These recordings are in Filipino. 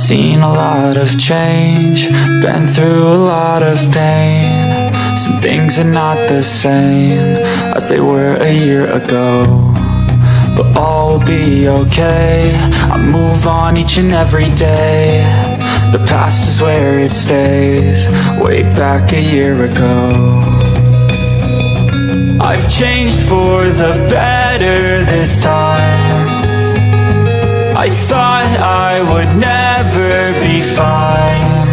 Seen a lot of change, been through a lot of pain. Some things are not the same as they were a year ago, but all will be okay. I move on each and every day. The past is where it stays, way back a year ago. I've changed for the better this time. I thought I would never be fine.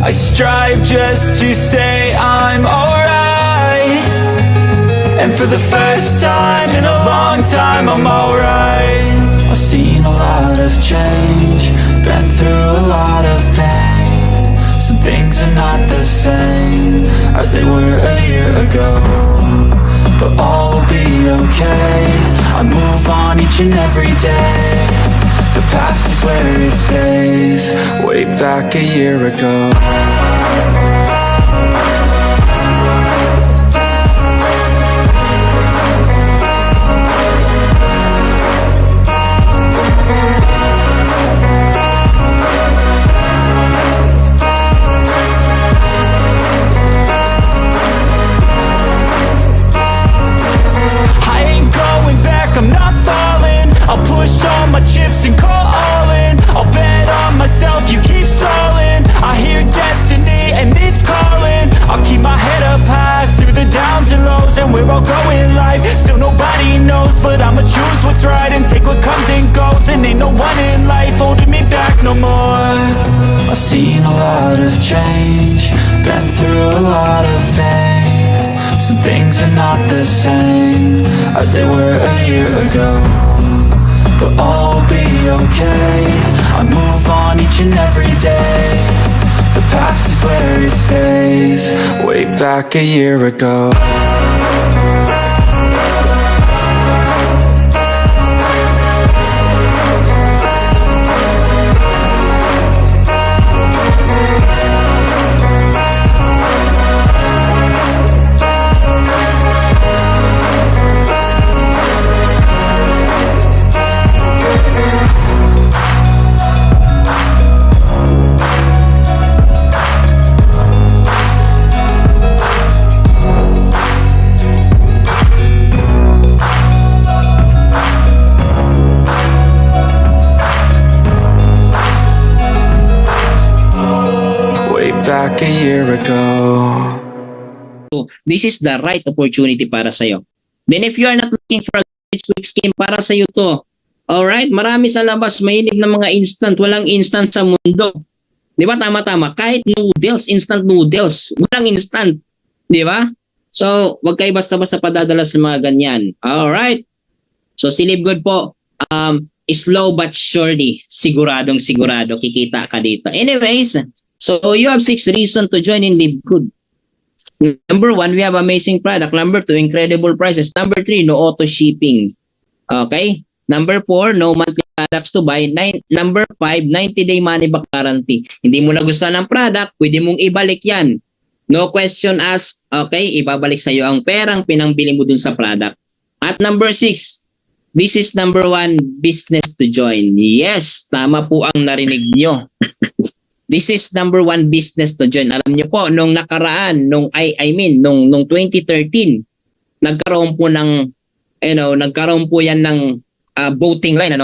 I strive just to say I'm alright, and for the first time in a long time I'm alright. I've seen a lot of change, been through a lot of pain. Some things are not the same as they were a year ago, but all will be okay. I move on each and every day. The past is where it stays, way back a year ago. I'm not falling, I'll push all my chips and call all in. I'll bet on myself, you keep stalling. I hear destiny and it's calling. I'll keep my head up high through the downs and lows, and we're all going life. Still nobody knows, but I'ma choose what's right and take what comes and goes. And ain't no one in life holding me back no more. I've seen a lot of change, been through a lot of pain. Some things are not the same as they were a year ago, but all will be okay. I move on each and every day. The past is where it stays, way back a year ago. Back a year ago. So, this is the right opportunity para sa'yo. Then if you are not looking for a quick scheme, para sa'yo to. Alright, marami sa labas, mahilig ng mga instant. Walang instant sa mundo. Di ba? Tama-tama. Kahit noodles, instant noodles, walang instant. Di ba? So, wag kayo basta-basta padadala sa mga ganyan. Alright. So, si Live Good po, slow but surely, siguradong sigurado, kikita ka dito. Anyways, so you have 6 reasons to join in Live Good. Number 1, we have amazing product. Number 2, incredible prices. Number 3, no auto shipping. Okay? Number 4, no monthly products to buy. Number 5, 90-day money back guarantee. Hindi mo nagustuhan ng product, pwede mong ibalik yan. No question asked. Okay? Ibabalik sa iyo ang perang pinangbili mo dun sa product. At number 6, this is number 1, business to join. Yes, tama po ang narinig nyo. This is number 1, business to join. Alam niyo po, nung nakaraan, nung 2013, nagkaroon po ng, nagkaroon po yan ng voting line,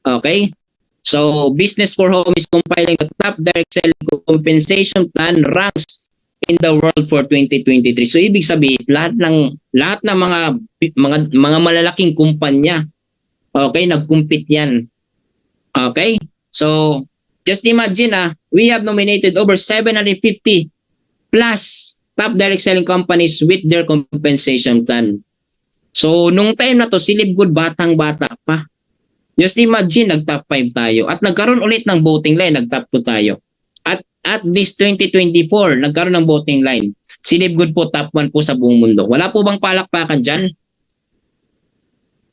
Okay? So, Business for Home is compiling the top direct selling compensation plan ranks in the world for 2023. So, ibig sabihin, lahat ng mga malalaking kumpanya, okay, nag-compete yan. Okay? So, just imagine, we have nominated over 750 plus top direct selling companies with their compensation plan. So, nung time na to, si Live Good batang-bata pa. Just imagine, nag-top 5 tayo. At nagkaroon ulit ng voting line, nag-top 2 tayo. At this 2024, nagkaroon ng voting line. Si Live Good po, top 1 po sa buong mundo. Wala po bang palakpakan dyan?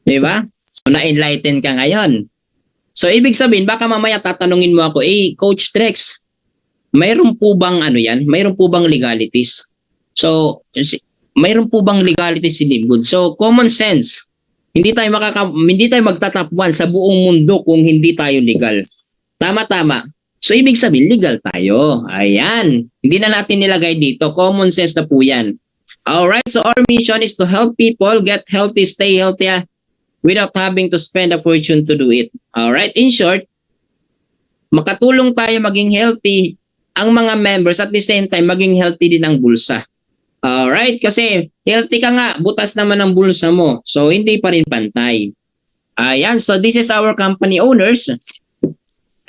Diba? So, na-enlighten ka ngayon. So, ibig sabihin, baka mamaya tatanungin mo ako, Coach Trex, mayroon po bang mayroon po bang legalities? So, mayroon po bang legalities si Live Good? So, common sense. Hindi tayo magta-top 1 sa buong mundo kung hindi tayo legal. Tama-tama. So, ibig sabihin, legal tayo. Ayan. Hindi na natin nilagay dito. Common sense na po yan. Alright, so our mission is to help people get healthy, stay healthy without having to spend a fortune to do it. Alright, in short, makatulong tayo maging healthy ang mga members at the same time maging healthy din ang bulsa. Alright, kasi healthy ka nga, butas naman ang bulsa mo. So, hindi pa rin pantay. Ayan, so this is our company owners.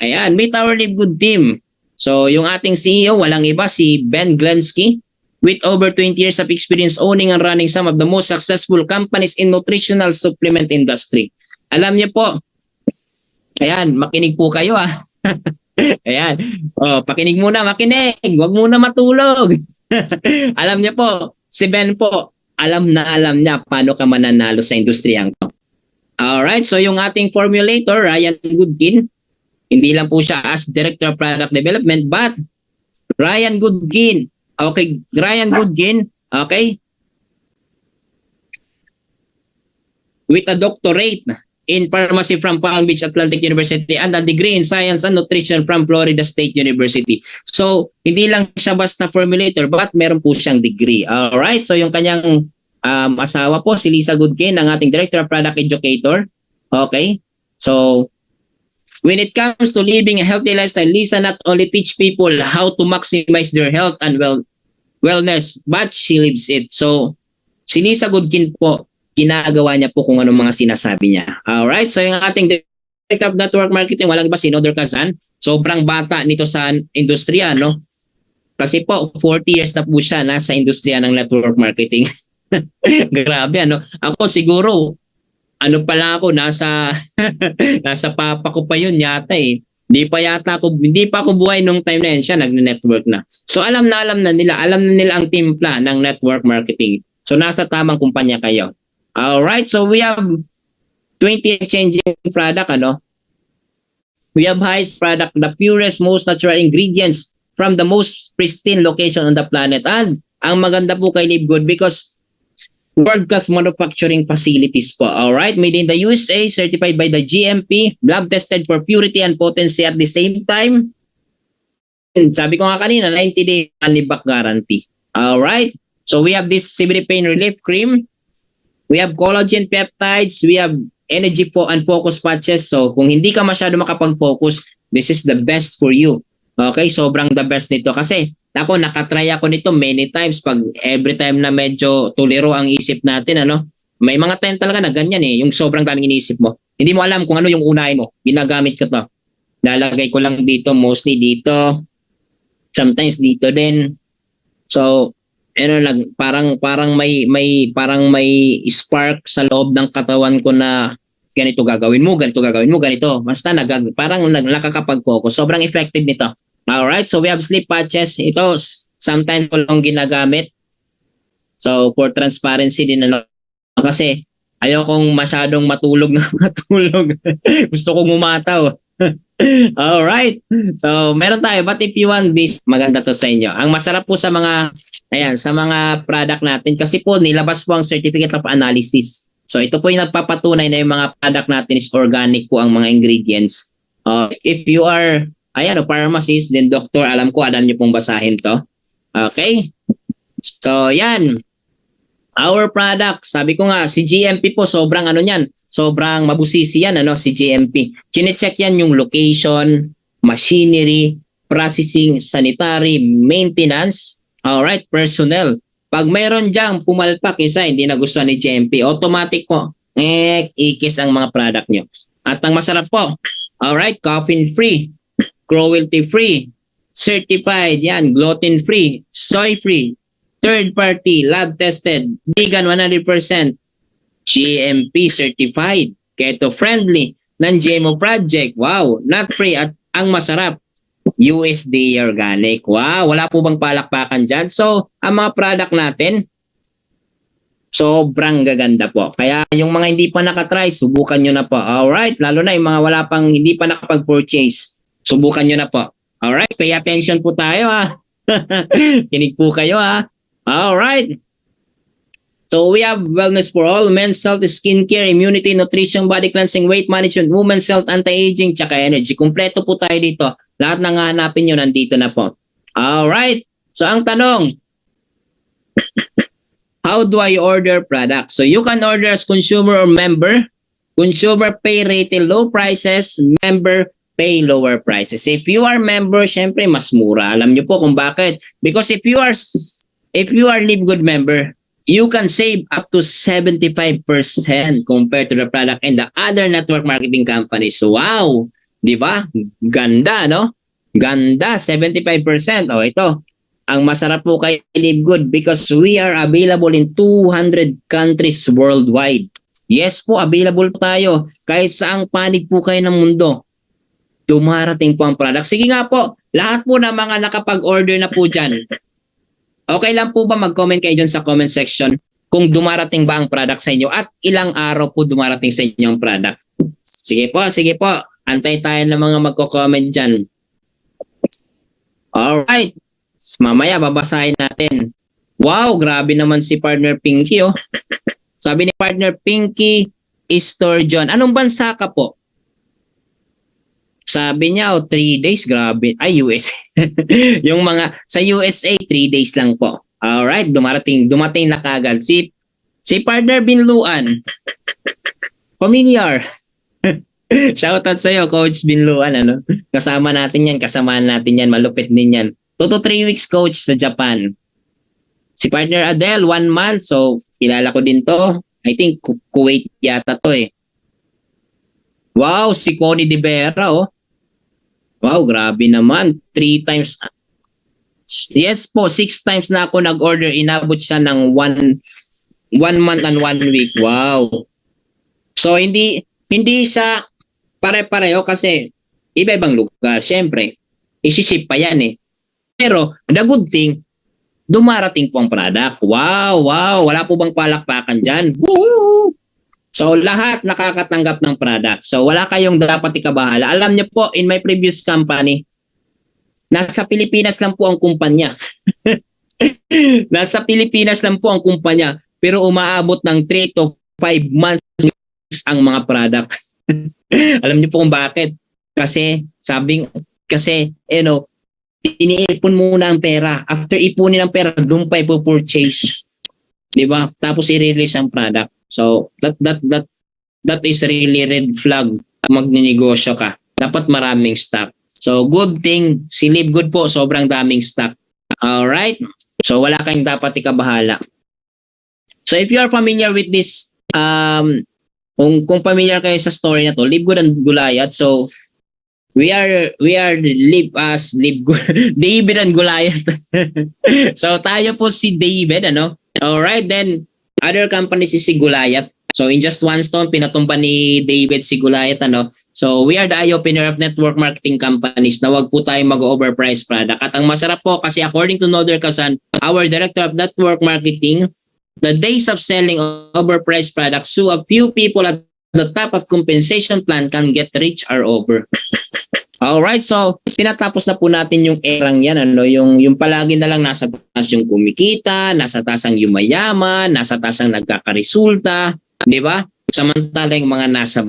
Ayan, meet our Live Good team. So, yung ating CEO, walang iba, si Ben Glensky, with over 20 years of experience owning and running some of the most successful companies in nutritional supplement industry. Alam niyo po, ayan, makinig po kayo Ayan, pakinig muna, makinig, huwag muna matulog. Alam niyo po, si Ben po, alam niya paano ka mananalo sa industriyang to. Alright, so yung ating formulator, Ryan Goodkin, hindi lang po siya as Director of Product Development, but Ryan Goodkin, okay, with a doctorate in pharmacy from Palm Beach Atlantic University and a degree in science and nutrition from Florida State University. So, hindi lang siya basta formulator, but meron po siyang degree. Alright, so yung kanyang asawa po, si Lisa Goodkin, ang ating Director of Product Educator. Okay, so when it comes to living a healthy lifestyle, Lisa not only teach people how to maximize their health and wellness, but she lives it. So, si Lisa Goodkin po, ginagawa niya po kung anong mga sinasabi niya. Alright, so yung ating Director of Network Marketing, walang iba si Nodor Kazan. Sobrang bata nito sa industriya, no? Kasi po, 40 years na po siya nasa industriya ng network marketing. Grabe, ano? Ako siguro, ano pala ako, nasa papa ko pa yun yata eh. Hindi pa ako buhay nung time na yun siya, nagne-network na. So alam na nila ang timpla ng network marketing. So nasa tamang kumpanya kayo. Alright, so we have 20 changing product, ano? We have highest product, the purest, most natural ingredients from the most pristine location on the planet. And ang maganda po kay Live Good because world-class manufacturing facilities po. Alright, made in the USA, certified by the GMP, lab tested for purity and potency at the same time. Sabi ko nga kanina, 90-day money-back guarantee. Alright, so we have this CBD pain relief cream. We have collagen peptides. We have energy and focus patches. So kung hindi ka masyado makapag-focus, this is the best for you. Okay, sobrang the best nito. Kasi ako, nakatry ako nito many times pag every time na medyo tuliro ang isip natin, ano? May mga time talaga na ganyan eh, yung sobrang daming iniisip mo. Hindi mo alam kung ano yung unahin mo. Ginagamit ko to. Lalagay ko lang dito, mostly dito. Sometimes dito din. So, parang may spark sa loob ng katawan ko na ganito gagawin mo, ganito. Basta parang nakakapag-focus. Sobrang effective nito. Alright, so we have sleep patches. Ito, sometimes ko lang ginagamit. So, for transparency din, ano, kasi ayokong masyadong matulog. Gusto kong umataw. Alright, so meron tayo. But if you want this, maganda to sa inyo. Ang masarap po sa mga, sa mga product natin, kasi po nilabas po ang Certificate of Analysis. So, ito po yung nagpapatunay na yung mga product natin is organic po ang mga ingredients. If you are pharmacist, then doctor, alam niyo pong basahin to. Okay? So, yan. Our product, sabi ko nga, si GMP po, sobrang sobrang mabusisi yan, si GMP. Chine-check yan yung location, machinery, processing, sanitary, maintenance, alright, personnel. Pag mayroon diyang pumalpak, isa hindi nagustuhan ni GMP, automatic po, ikis ang mga product nyo. At ang masarap po, alright, caffeine-free, cruelty-free, certified, yan, gluten-free, soy-free, third-party, lab-tested, vegan 100%, GMP certified, keto-friendly, non-GMO project, wow, nut-free at ang masarap, USDA organic. Wow, wala po bang palakpakan dyan? So, ang mga product natin, sobrang gaganda po. Kaya yung mga hindi pa nakatry, subukan nyo na po. Alright, lalo na yung mga hindi pa nakapag-purchase, subukan nyo na po. Alright, pay attention po tayo Kinig po kayo Alright. So we have wellness for all, men's health, skincare, immunity, nutrition, body cleansing, weight management, women's health, anti-aging, tsaka energy. Kumpleto po tayo dito. Lahat ng hahanapin nyo nandito na po. Alright. So ang tanong, how do I order products? So you can order as consumer or member. Consumer pay retail low prices, member pay lower prices. If you are member, syempre mas mura. Alam niyo po kung bakit. Because if you are Live Good member, you can save up to 75% compared to the product and the other network marketing companies. Wow! Di ba? Ganda, no? Ganda, 75%. O ito, ang masarap po kay Live Good because we are available in 200 countries worldwide. Yes po, available po tayo. Kahit saang panig po kayo ng mundo, dumarating po ang product. Sige nga po, lahat po ng mga nakapag-order na po dyan, okay lang po ba mag-comment kayo dyan sa comment section kung dumarating ba ang product sa inyo at ilang araw po dumarating sa inyo ang product? Sige po. Antay tayo ng mga magko-comment dyan. Alright. Mamaya babasahin natin. Wow, grabe naman si partner Pinky, oh. Sabi ni partner Pinky Istorjon, anong bansa ka po? Sabi niya, 3 days, grabe. Ay, US. Yung mga, sa USA, 3 days lang po. Alright, dumating na kagad. Si partner Binluan. Familiar. Shoutout sa'yo, Coach Binluan. Ano? Kasama natin yan. Malupit din yan. 2 to 3 weeks, Coach, sa Japan. Si partner Adele, 1 month. So, kilala ko din to. I think Kuwait yata to eh. Wow, si Connie De Vera, oh. Wow, grabe naman. 3 times. Yes po, 6 times na ako nag-order. Inabot siya ng 1 month and 1 week. Wow. So, hindi siya pare-pareho kasi iba-ibang lugar. Siyempre, isi-ship pa yan eh. Pero, the good thing, dumarating po ang product. Wow. Wala po bang palakpakan dyan? Woo! So, lahat nakakatanggap ng product. So, wala kayong dapat ikabahala. Alam niyo po, in my previous company, nasa Pilipinas lang po ang kumpanya. Nasa Pilipinas lang po ang kumpanya. Pero umaabot ng 3 to 5 months ang mga product. Alam niyo po kung bakit? Kasi, iniipon muna ang pera. After ipunin ang pera, doon pa ipopurchase. Diba? Tapos i-release ang product. So, that is really red flag. Magninegosyo ka. Dapat maraming stock. So, good thing, si Live Good po, sobrang daming stock. Alright? So, wala kayong dapat ikabahala. So, if you are familiar with this, kung familiar kayo sa story na to, Live Good and Goliath. So, we are Live Good, David and Goliath. So, tayo po si David, ano? Alright, then, other companies is si Goliath. So, in just one stone, pinatumba ni David si Goliath, ano? So, we are the eye-opener of network marketing companies na wag po tayo mag-overprice product. At ang masarap po, kasi according to Noder Kazan, our Director of Network Marketing, the days of selling overpriced products to a few people at the top of compensation plan can get rich are over. Alright, so tinatapos na po natin yung erang yan, ano, yung palagi na lang nasa taas yung kumikita, nasa taas ang yumayaman, nasa taas ang nagkakaresulta, di ba? Samantala yung mga nasa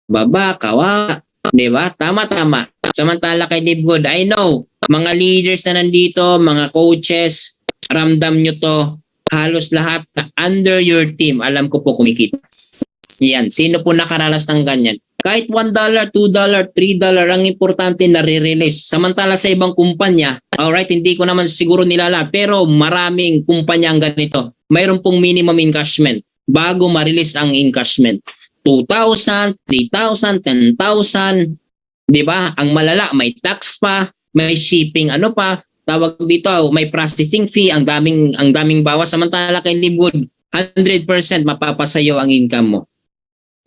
baba, kawa, di ba? Tama. Samantala kay Live Good, I know, mga leaders na nandito, mga coaches, ramdam nyo to, halos lahat na under your team, alam ko po kumikita. Yan, sino po nakaranas ng ganyan? Kahit $1, $2, $3, ang importante na re-release. Samantala sa ibang kumpanya, alright, hindi ko naman siguro nilala, pero maraming kumpanya ang ganito. Mayroon pong minimum encashment bago ma-release ang encashment. 2,000, 3,000, 10,000, di ba? Ang malala, may tax pa, may shipping, ano pa, tawag dito, may processing fee, ang daming bawas. Samantala kay Live Good, 100% mapapasayo ang income mo.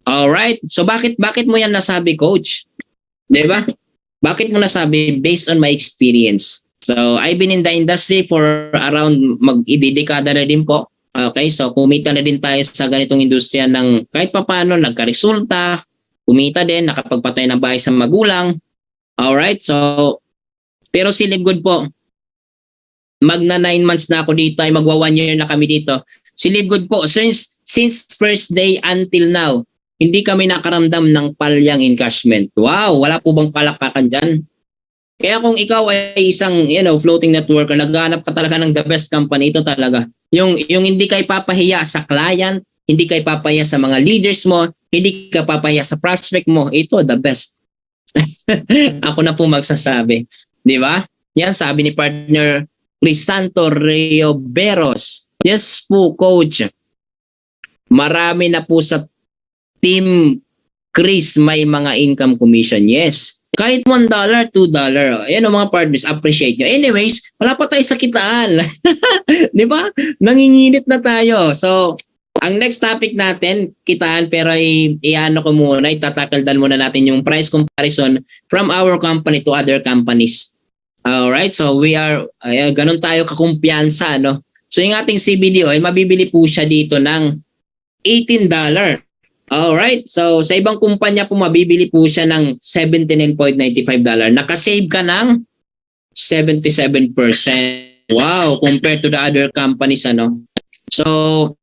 Alright, so bakit mo yan nasabi, Coach? Diba? Bakit mo nasabi? Based on my experience. So, I've been in the industry for around mag-idedekada na din po. Okay, so kumita na din tayo sa ganitong industriya ng kahit papaano, nagkaresulta, kumita din, nakapagpatay ng bahay sa magulang. Alright, so, pero si Live Good po, magna 9 months na ako dito, ay magwa 1 year na kami dito. Si Live Good po, since first day until now, hindi kami nakaramdam ng palyang encashment. Wow, wala po bang palakpakan dyan? Kaya kung ikaw ay isang floating networker, naghahanap ka talaga ng the best company, ito talaga. Yung hindi kay papahiya sa client, hindi kay papahiya sa mga leaders mo, hindi ka papahiya sa prospect mo, ito the best. Ako na po magsasabi. Di ba? Yan, sabi ni partner Crisanto Rioberos. Yes po, coach. Marami na po sa Team Chris may mga income commission. Yes. Kahit $1, $2. Ayan ang mga partners, appreciate nyo. Anyways, wala pa tayo sa kitaan. Di ba? Nanginginit na tayo. So, ang next topic natin, kitaan, pero i-ano ko muna, itatakaldal muna natin yung price comparison from our company to other companies. Alright, so we are, ganun tayo kakumpiyansa, no? So yung ating CBDO, mabibili po siya dito ng $18. Alright, so sa ibang kumpanya po, mabibili po siya ng $79.95. Nakasave ka ng 77%. Wow, compared to the other companies, ano? So,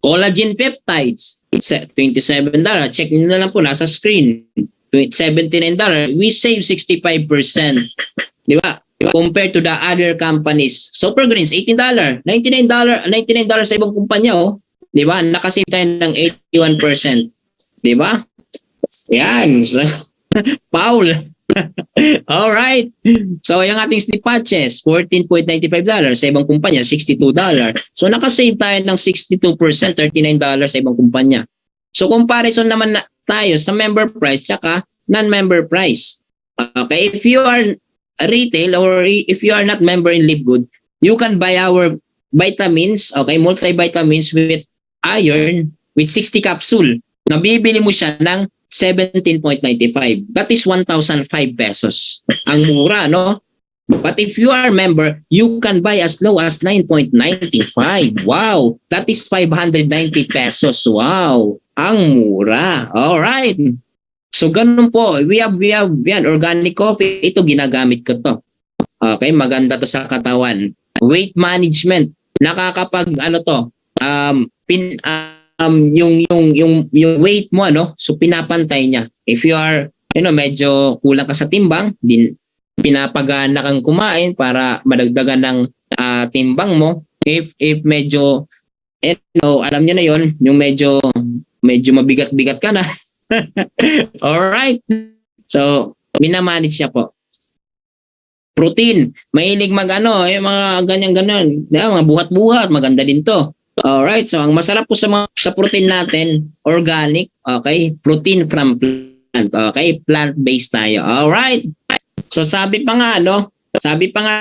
collagen peptides, $27. Check nyo na lang po, nasa screen. $79. We save 65%. Di ba? Compared to the other companies. Super Greens, $18. $99 sa ibang kumpanya, oh. Di ba? Nakasave tayo ng 81%. Di ba? Yan. Paul. Alright. So, yung ating slip patches, $14.95. Sa ibang kumpanya, $62. So, nakasave tayo ng 62%, $39 sa ibang kumpanya. So, comparison naman tayo sa member price tsaka non-member price. Okay? If you are retail or if you are not member in Live Good, you can buy our vitamins, okay, multivitamins with iron with 60 capsule. Nabibili mo siya ng 17.95. That is 1,005 pesos. Ang mura, no? But if you are a member, you can buy as low as 9.95. Wow! That is 590 pesos. Wow! Ang mura. Alright. So, ganun po. We have yan, organic coffee. Ito, ginagamit ko to. Okay, maganda to sa katawan. Weight management. Nakakapag, yung weight mo, ano, so pinapantay niya. If you are, medyo kulang ka sa timbang, pinapagana kang kumain para madagdagan ng timbang mo. If medyo, alam niyo na yon, yung medyo mabigat-bigat ka na. Alright. So, minamanage siya po. Protein. Mahilig yung mga ganyan-ganyan. Mga buhat-buhat. Maganda din to. Alright. So, ang masarap po sa protein natin, organic. Okay. Protein from plant. Okay. Plant-based tayo. Alright. So, sabi pa nga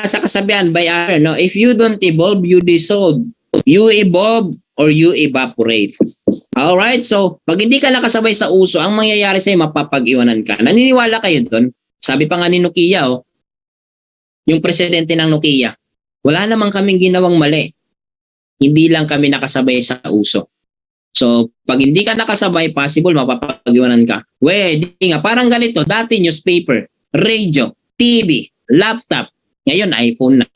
sa kasabihan by iron, if you don't evolve, you dissolve. You evolve or you evaporate. Alright, so pag hindi ka nakasabay sa uso, ang mangyayari sa'yo, mapapag-iwanan ka. Naniniwala kayo doon? Sabi pa nga ni Nokia, yung presidente ng Nokia, wala namang kaming ginawang mali. Hindi lang kami nakasabay sa uso. So, pag hindi ka nakasabay, possible mapapag-iwanan ka. Di nga, parang ganito, dati newspaper, radio, TV, laptop, ngayon iPhone na.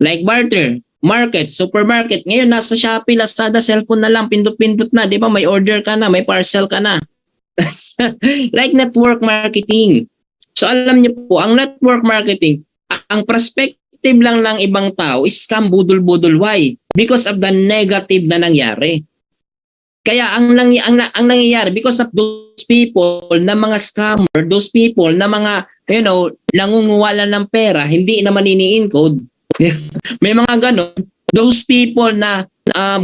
Like barter, market, supermarket. Ngayon, nasa Shopee, Lazada, cellphone na lang, pindot-pindot na. Di ba? May order ka na, may parcel ka na. Like network marketing. So, alam niyo po, ang network marketing, ang perspective lang ng ibang tao is scam, budol-budol. Why? Because of the negative na nangyari. Kaya, ang nangyayari, because of those people na mga scammer, those people na mga, nangunguwala ng pera, hindi naman ini-encode, may mga ganon, those people na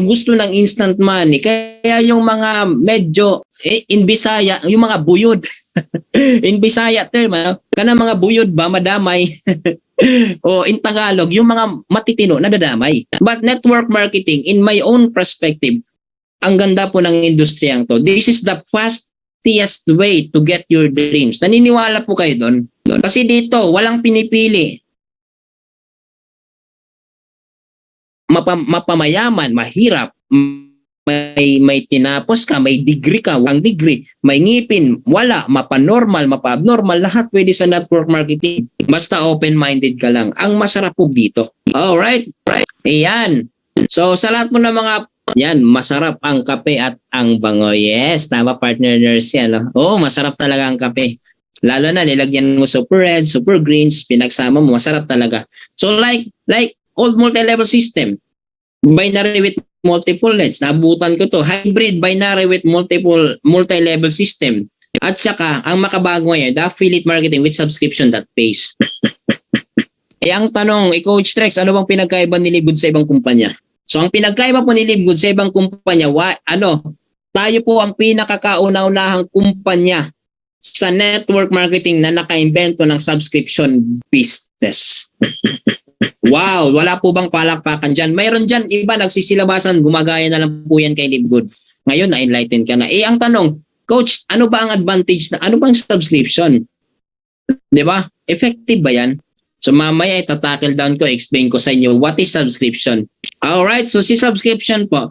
gusto ng instant money. Kaya yung mga medyo in Bisaya, yung mga buyod. In Bisaya term, kana mga buyod ba madamay? O in Tagalog, yung mga matitino nadadamay. But network marketing, in my own perspective, ang ganda po ng industriyang to. This is the fastest way to get your dreams. Naniniwala po kayo doon? Kasi dito, walang pinipili. Mapamayaman, mahirap, may tinapos ka, may degree ka, walang degree, may ngipin, wala, mapanormal, mapa-abnormal, lahat pwede sa network marketing. Basta open-minded ka lang. Ang masarap po dito. Alright? Ayan. So, sa lahat mo ng mga Yan, masarap ang kape at ang bango. Yes, tama partner nurse yan. No? Oo, masarap talaga ang kape. Lalo na nilagyan mo super red, super greens, pinagsama mo, masarap talaga. So like old multi-level system, binary with multiple lens, nabutan ko to, hybrid binary with multi-level system. At saka, ang makabago ngayon, the affiliate marketing with subscription that pays. Ang tanong, Coach Trex, ano bang pinagkaiba ni Livegood sa ibang kumpanya? So, ang pinagkaiba po ni Livegood sa ibang kumpanya, tayo po ang pinakakauna-unahang kumpanya sa network marketing na nakaimbento ng subscription business. Wow, wala po bang palakpakan dyan? Mayroon dyan, iba nagsisilabasan, gumagaya na lang po yan kay Livegood. Ngayon, na-enlighten ka na. Ang tanong, Coach, ano ba ang advantage ano bang subscription? 'Di ba? Effective ba yan? So mamaya itatakil down ko, explain ko sa inyo what is subscription. Alright, so si subscription po,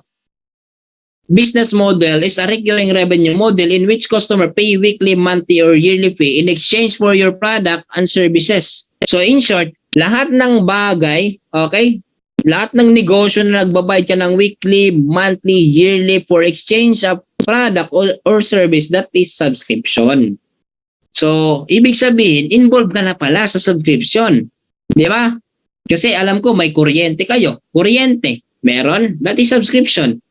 business model is a recurring revenue model in which customer pay weekly, monthly, or yearly fee in exchange for your product and services. So in short, lahat ng bagay, okay, lahat ng negosyo na nagbabayad ka ng weekly, monthly, yearly for exchange of product or service, that is subscription. So, ibig sabihin, involved ka na pala sa subscription. Di ba? Kasi alam ko may kuryente kayo. Kuryente, meron, that is subscription.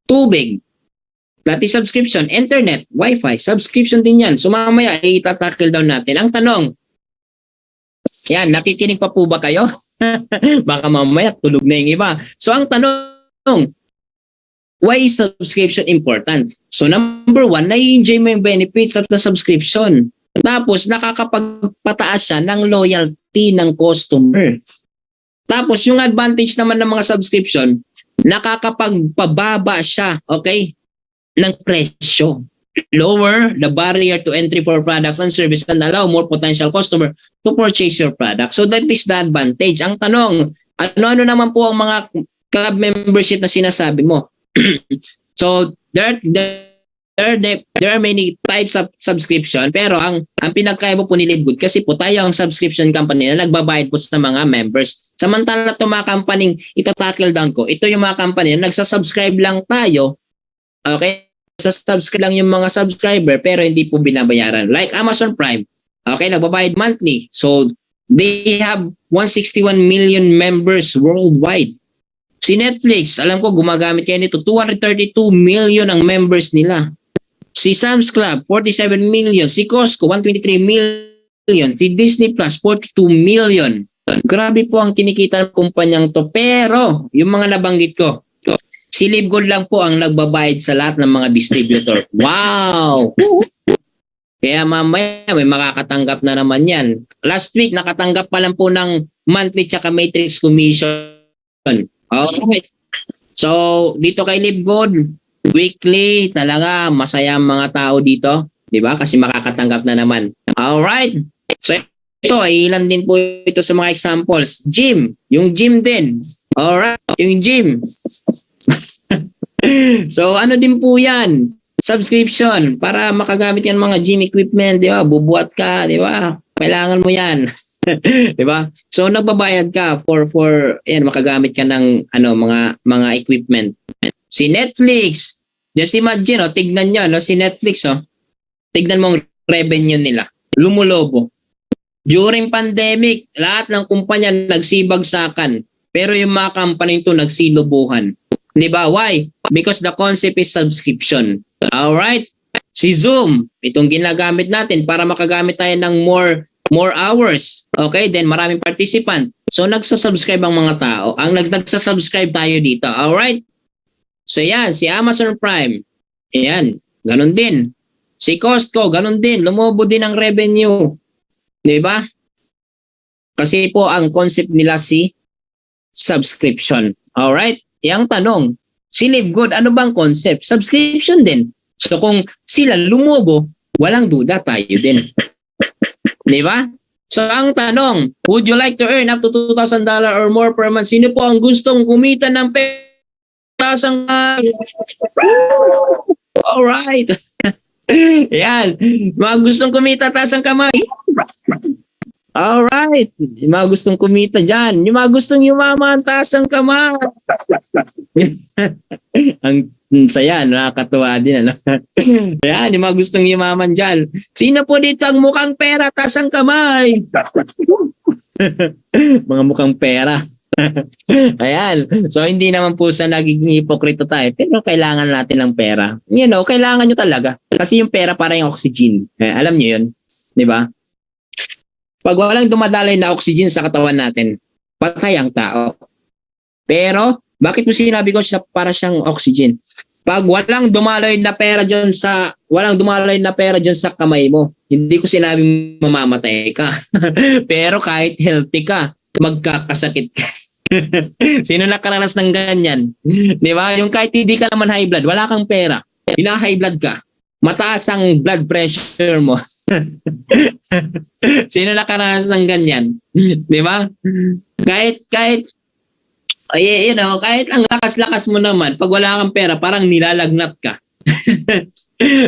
Tubig, that is subscription. Internet, wifi, subscription din yan. So, mamaya, itatakil down natin. Ang tanong, yan, nakikinig pa po ba kayo? Baka mamaya, tulog na yung iba. So, ang tanong, why is subscription important? So number one, na-enjoy mo yung benefits of the subscription. Tapos nakakapagpataas siya ng loyalty ng customer. Tapos yung advantage naman ng mga subscription, nakakapagpababa siya, okay, ng presyo. Lower the barrier to entry for products and services and allow more potential customer to purchase your product. So that is the advantage. Ang tanong, ano-ano naman po ang mga club membership na sinasabi mo? So there are many types of subscription, pero ang pinagkaiba po ni Livegood, kasi po tayo ang subscription company na nagbabayad po sa mga members. Samantala itong mga company itatakil down ko, ito yung mga company na nagsasubscribe lang tayo, okay, subscribe lang yung mga subscriber pero hindi po binabayaran, like Amazon Prime, okay, nagbabayad monthly, so they have 161 million members worldwide. Si Netflix, alam ko gumagamit kayo nito, 232 million ang members nila. Si Sam's Club, 47 million. Si Costco, 123 million. Si Disney Plus, 42 million. Grabe po ang kinikita ng kumpanyang to. Pero, yung mga nabanggit ko, si Livegood lang po ang nagbabayad sa lahat ng mga distributor. Wow! Kaya mamaya may makakatanggap na naman yan. Last week, nakatanggap pa lang po ng monthly tsaka matrix commission. Alright. So, dito kay Livegood, weekly, talaga masaya ang mga tao dito. Diba? Kasi makakatanggap na naman. Alright. So, ito, ilan din po ito sa mga examples. Gym. Yung gym din. Alright. Yung gym. So, ano din po yan? Subscription. Para makagamit yan mga gym equipment. Diba? Bubuhat ka. Diba? Kailangan mo yan. 'Di ba? So nagbabayad ka for makagamit ka ng mga equipment. Si Netflix, just imagine, tignan niyo, si Netflix, tignan mo ang revenue nila. Lumulobo. During pandemic, lahat ng kumpanya nagsibagsakan, pero yung mga company ito nagsilubuhan. 'Di ba? Why? Because the concept is subscription. All right? Si Zoom, itong ginagamit natin para makagamit tayo ng more hours. Okay, then maraming participant. So nagsasubscribe ang mga tao. Nagsasubscribe tayo dito. Alright? So yan, si Amazon Prime. Yan, ganun din. Si Costco, ganun din. Lumobo din ang revenue. Diba? Kasi po ang concept nila si subscription. Alright? Yang tanong, si Livegood, ano bang concept? Subscription din. So kung sila lumobo, walang duda tayo din. Di ba? So ang tanong, would you like to earn up to $2,000 or more per month? Sino po ang gustong kumita ng tasang alright. Yan. Mga gustong kumita tasang kamay. Alright. Yung mga gustong kumita dyan. Yung mga gustong yumaman, taas ang kamay. Ang saya, nakakatuwa din. Ano? Ayan, yung mga gustong yumaman dyan. Sino po dito ang mukhang pera, taas ang kamay? Mga mukhang pera. Ayan. So, hindi naman po sa nagiging hipokrito tayo, pero kailangan natin ng pera. You know, kailangan nyo talaga. Kasi yung pera para yung oxygen. Alam nyo yun? Di ba? Pag walang dumadaloy na oxygen sa katawan natin, patay ang tao. Pero, bakit mo sinabi ko siya para siyang oxygen? Pag walang dumaloy na pera diyan sa kamay mo, hindi ko sinabing mamamatay ka. Pero kahit healthy ka, magkakasakit ka. Sino nakaranas ng ganyan? Di ba? Yung kahit hindi ka naman high blood, wala kang pera, high blood ka, mataas ang blood pressure mo. Sino nakaranas ng ganyan? Di ba? Kahit you know, kahit ang lakas-lakas mo naman, pag wala kang pera, parang nilalagnat ka.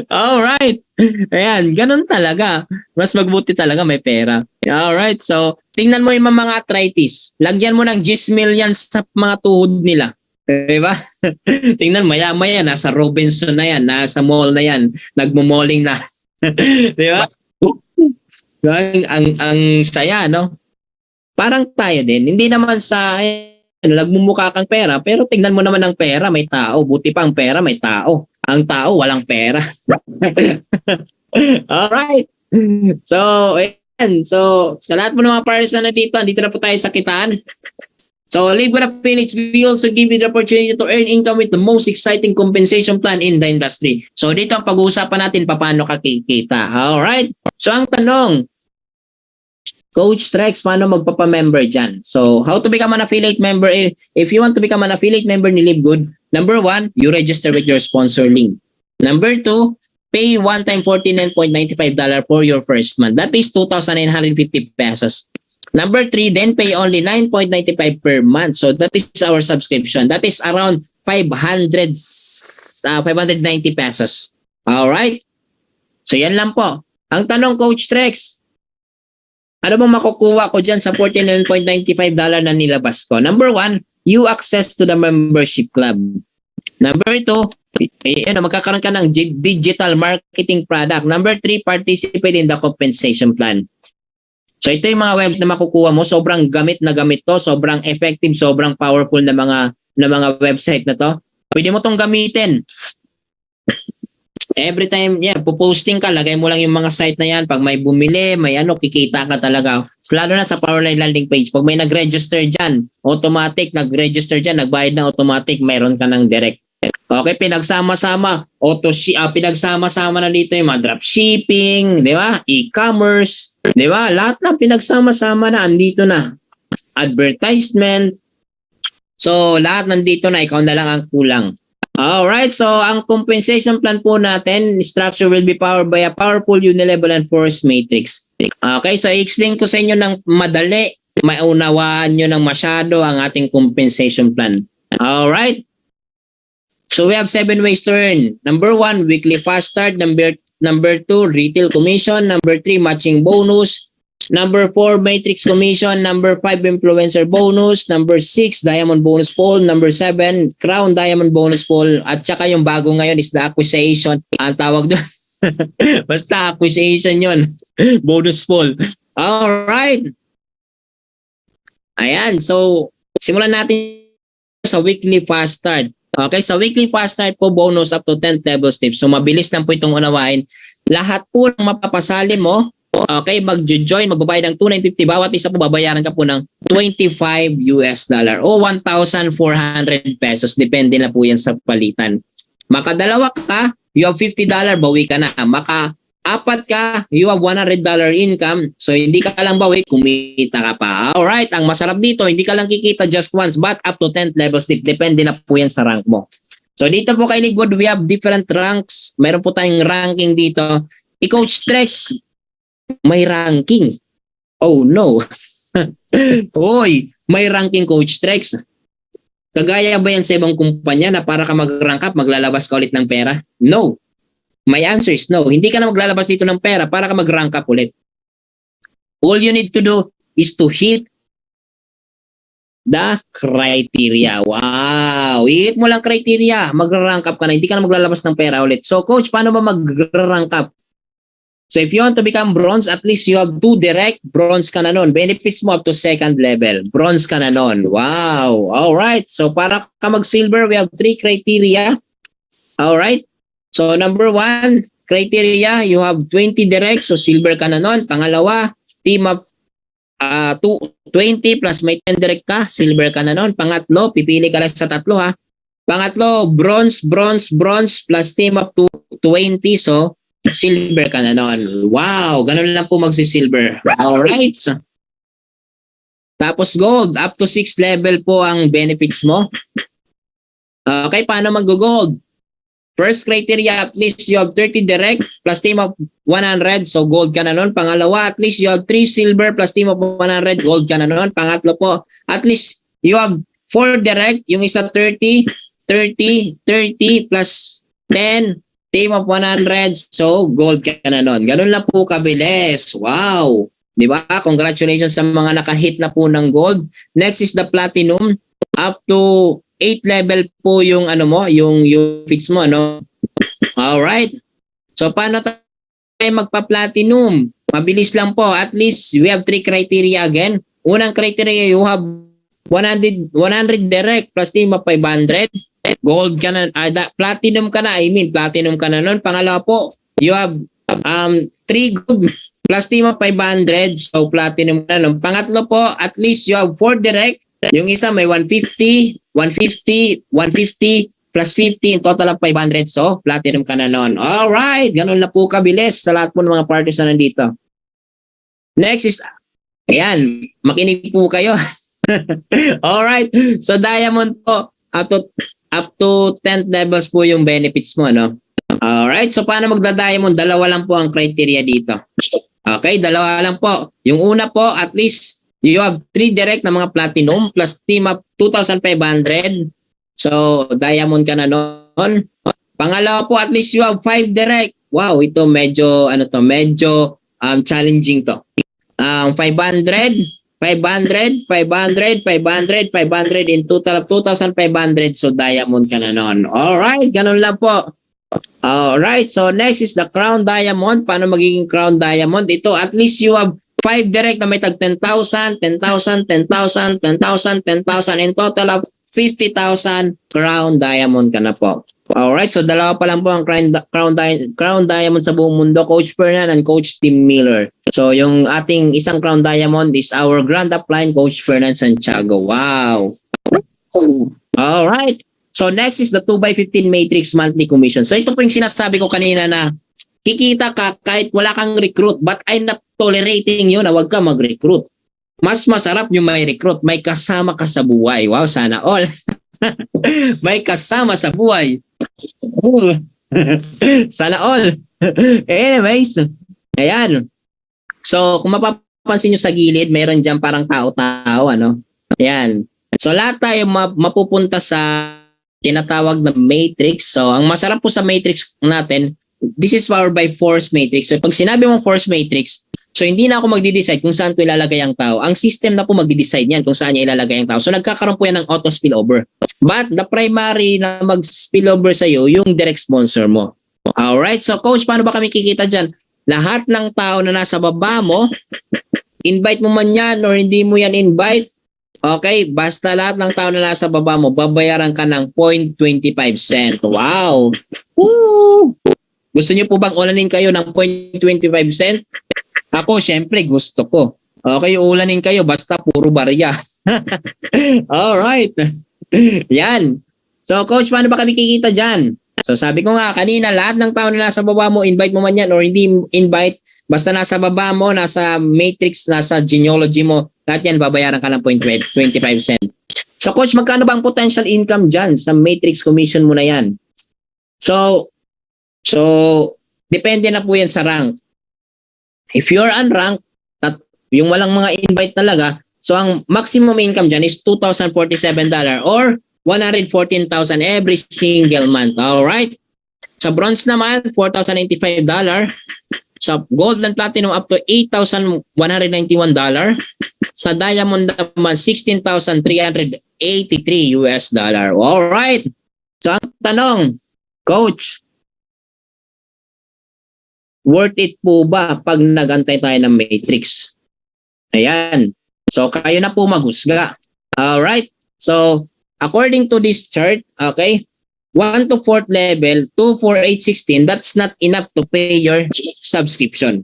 Alright. Ayan, ganun talaga. Mas magbuti talaga may pera. Alright, so tingnan mo yung mga arthritis. Lagyan mo ng Gismil yan sa mga tuhod nila. Diba? Tingnan, maya-maya, nasa Robinson na yan, nasa mall na yan, nagmumalling na. Diba? Ang saya, no? Parang tayo din. Hindi naman sa nagmumukha kang pera, pero tingnan mo naman ang pera, may tao. Buti pa ang pera, may tao. Ang tao, walang pera. Alright. So, ayan. So, sa lahat mo ng mga person na dito, andito na po tayo sa kitaan. So, Live with a Phoenix, we also give you the opportunity to earn income with the most exciting compensation plan in the industry. So, dito ang pag-uusapan natin paano ka kikita. Alright? So, ang tanong, Coach Trex, paano magpapa-member dyan? So, how to become an affiliate member? If you want to become an affiliate member ni Live Good, number 1, you register with your sponsor link. Number 2, pay one-time $49.95 for your first month. That is 2,950 pesos. Number 3, then pay only 9.95 per month. So, that is our subscription. That is around 590 pesos. Alright? So, yan lang po. Ang tanong, Coach Trex, ano bang makukuha ko dyan sa $49.95 na nilabas ko? Number 1, you access to the membership club. Number 2, magkakaroon ka ng digital marketing product. Number 3, participate in the compensation plan. So ito yung mga web na makukuha mo. Sobrang gamit na gamit to. Sobrang effective, sobrang powerful na mga website na to. Pwede mo tong gamitin. Every time, puposting ka, lagay mo lang yung mga site na yan. Pag may bumili, may kikita ka talaga. Lalo na sa Powerline landing page. Pag may nag-register dyan, automatic, nagbayad na automatic, mayroon ka ng direct. Okay, pinagsama-sama. Pinagsama-sama na dito yung mga dropshipping, di ba? E-commerce, di ba? Lahat na pinagsama-sama na, andito na. Advertisement. So, lahat nandito na, ikaw na lang ang kulang. Alright, so ang compensation plan po natin, structure will be powered by a powerful unilevel and force matrix. Okay, so i-explain ko sa inyo ng madali, maunawaan nyo ng masyado ang ating compensation plan. Alright, so we have 7 ways to earn. Number 1, weekly fast start. Number 2, retail commission. Number 3, matching bonus. Number 4, matrix commission. Number 5, influencer bonus. Number 6, diamond bonus pool. Number 7, crown diamond bonus pool. At saka yung bago ngayon is the acquisition. Ang tawag doon. Basta acquisition yun. Bonus pool. Alright. Ayan. So, simulan natin sa weekly fast start. Okay, sa weekly fast start po, bonus up to 10 table steps. So, mabilis lang po itong unawain. Lahat po ng mapapasali mo, okay, mag-join, magbabayad ng $2,950. Bawat isa po, babayaran ka po ng $25 o 1,400 pesos. Depende na po yan sa palitan. Makadalawa ka, you have $50, bawi ka na. Maka-apat ka, you have $100 income. So, hindi ka lang bawi, kumita ka pa. Alright, ang masarap dito, hindi ka lang kikita just once, but up to 10th level step. Depende na po yan sa rank mo. So, dito po kay Live Good, we have different ranks. Meron po tayong ranking dito. I-Coach Trex, may ranking. Oh no. Hoy, may ranking, Coach Trex. Kagaya ba yan sa ibang kumpanya na para ka mag-rank up, maglalabas ka ulit ng pera? No. My answer is no. Hindi ka na maglalabas dito ng pera para ka mag-rank up ulit. All you need to do is to hit the criteria. Wow! I-hit mo lang criteria, mag-rank up ka na, hindi ka na maglalabas ng pera ulit. So coach, paano ba mag-rank up? So if you want to become bronze, at least you have 2 direct, bronze ka na nun. Benefits mo up to 2nd level, bronze ka na nun. Wow! Alright, so para ka mag-silver, we have 3 criteria. Alright, so number 1, criteria, you have 20 direct, so silver ka na nun. Pangalawa, team up 20 plus may 10 direct ka, silver ka na nun. Pangatlo, pipili ka lang sa tatlo ha. Pangatlo, bronze plus team up to 20, so silver ka na nun. Wow, ganun lang po magsi-silver. Alright. Tapos gold, up to 6 level po ang benefits mo. Okay, paano mag-gold? First criteria, at least you have 30 direct plus team up 100, so gold ka na nun. Pangalawa, at least you have 3 silver plus team up 100, gold ka na nun. Pangatlo po, at least you have 4 direct, yung isa 30 plus 10, team of 100, so gold ka na nun. Ganun lang po kabilis. Wow! Di ba? Congratulations sa mga nakahit na po ng gold. Next is the platinum. Up to 8 level po yung ano mo, yung fix mo, ano? Alright. So paano tayo magpa-platinum? Mabilis lang po. At least we have 3 criteria again. Unang criteria, you have 100 direct plus team of 500. Gold ka na, platinum ka na, platinum ka na nun. Pangalawa po, you have 3 gold plus team of 500, so platinum ka na nun. Pangatlo po, at least you have 4 direct. Yung isa may 150 plus 50, in total of 500, so platinum ka na nun. Alright, ganun na po kabilis sa lahat po ng mga parties na nandito. Next is, ayan, makinig po kayo. Alright, so diamond po, up to 10th levels po yung benefits mo, no? Alright, so paano magda-diamond? Dalawa lang po ang criteria dito. Okay, dalawa lang po. Yung una po, at least you have 3 direct na mga platinum plus team up 2,500. So, diamond ka na nun. Pangalawa po, at least you have 5 direct. Wow, ito medyo, challenging to. 500, in total of 2,500, so diamond ka na nun. Alright, ganun lang po. Alright, so next is the crown diamond. Paano magiging crown diamond? Ito, at least you have 5 direct na may tag 10,000, 10,000, 10,000, 10,000, 10,000, in total of 50,000 crown diamond ka na po. Alright, so dalawa pa lang po ang crown diamond sa buong mundo, Coach Fernan and Coach Tim Miller. So yung ating isang crown diamond is our grand upline, Coach Fernan Santiago. Wow! Alright, so next is the 2x15 matrix monthly commission. So ito po yung sinasabi ko kanina na kikita ka kahit wala kang recruit, but I'm not tolerating you na wag ka mag-recruit. Mas masarap yung may recruit, may kasama ka sa buhay. Wow, sana all. May kasama sa buhay. Sana all. Anyways, ayan. So, kung mapapansin nyo sa gilid, mayroon dyan parang tao-tao, ano? Ayan. So, lahat tayo mapupunta sa tinatawag na matrix. So, ang masarap po sa matrix natin, this is powered by force matrix. So, pag sinabi mong force matrix, so hindi na ako magde-decide kung saan ko ilalagay ang tao. Ang system na po magde-decide niyan kung saan niya ilalagay ang tao. So nagkakaroon po yan ng auto spillover. But the primary na mag-spillover sa iyo, yung direct sponsor mo. Alright, so coach, paano ba kami kikita dyan? Lahat ng tao na nasa baba mo, invite mo man yan or hindi mo yan invite, okay, basta lahat ng tao na nasa baba mo, babayaran ka ng 0.25 cent. Wow! Woo! Gusto niyo po bang ulanin kayo ng 0.25 cent? Ako, syempre, gusto ko. Okay, ulanin kayo, basta puro barya. Alright. Yan. So, coach, paano ba kami kikita dyan? So, sabi ko nga, kanina, lahat ng tao na nasa baba mo, invite mo man yan or hindi invite, basta nasa baba mo, nasa matrix, nasa genealogy mo, lahat yan, babayaran ka ng 0.25 cent. So, coach, magkano ba ang potential income dyan sa matrix commission mo na yan? So, depende na po yan sa rank. If you're unranked, yung walang mga invite talaga, so ang maximum income dyan is $2,047 or 114,000 every single month. Alright? Sa bronze naman, $4,095. Sa gold and platinum up to $8,191. Sa diamond naman $16,383 US dollar. All right. So ang tanong, coach, worth it po ba pag nagantay tayo ng matrix? Ayan. So kayo na po maghusga. All right. So according to this chart, okay, 1 to 4th level, 2, 4, 8, 16, that's not enough to pay your subscription.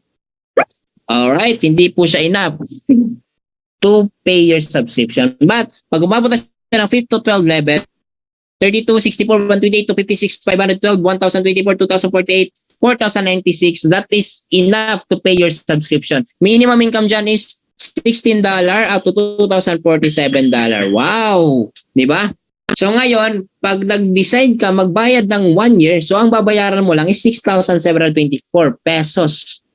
Alright, hindi po siya enough to pay your subscription. But, pag umabot na siya ng 5th to 12 level, 32, 64, 128, 256, 512, 1,024, 2,048, 4,096, that is enough to pay your subscription. Minimum income dyan is $16 up to $2,047. Wow! Di ba? So ngayon, pag nag-decide ka magbayad ng 1 year, so ang babayaran mo lang is 6,724 pesos.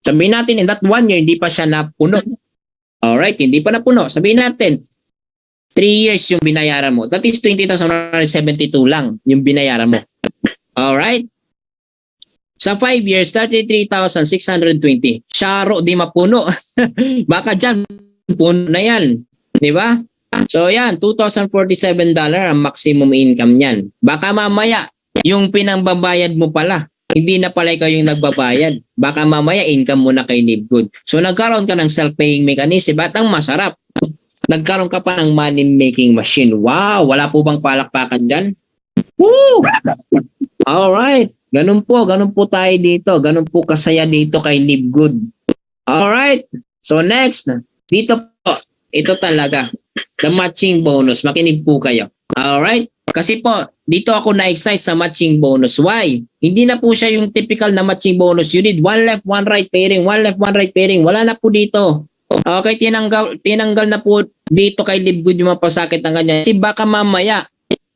Sabihin natin, in that 1 year, hindi pa siya napuno. Alright, hindi pa napuno. Sabihin natin, 3 years yung binayaran mo. That is 20,172 lang yung binayaran mo. Alright? Sa 5 years, 33,620. Syaro, di mapuno. Baka dyan, puno na yan. Di ba? So yan, $2,047 ang maximum income niyan. Baka mamaya, yung pinangbabayad mo pala, hindi na pala ikaw yung nagbabayad. Baka mamaya, income mo na kay Livegood. So nagkaroon ka ng self-paying mechanism at ang masarap, nagkaroon ka pa ng money-making machine. Wow! Wala po bang palakpakan dyan? Woo! Alright. Ganun po tayo dito. Ganun po kasaya dito kay Livegood. Alright. So next, dito po, ito talaga, the matching bonus. Makinig po kayo. Alright? Kasi po, dito ako na-excite sa matching bonus. Why? Hindi na po siya yung typical na matching bonus. You need one left, one right pairing, one left, one right pairing. Wala na po dito. Okay, tinanggal na po dito kay Livegood yung mapasakit ng kanya. Kasi baka mamaya,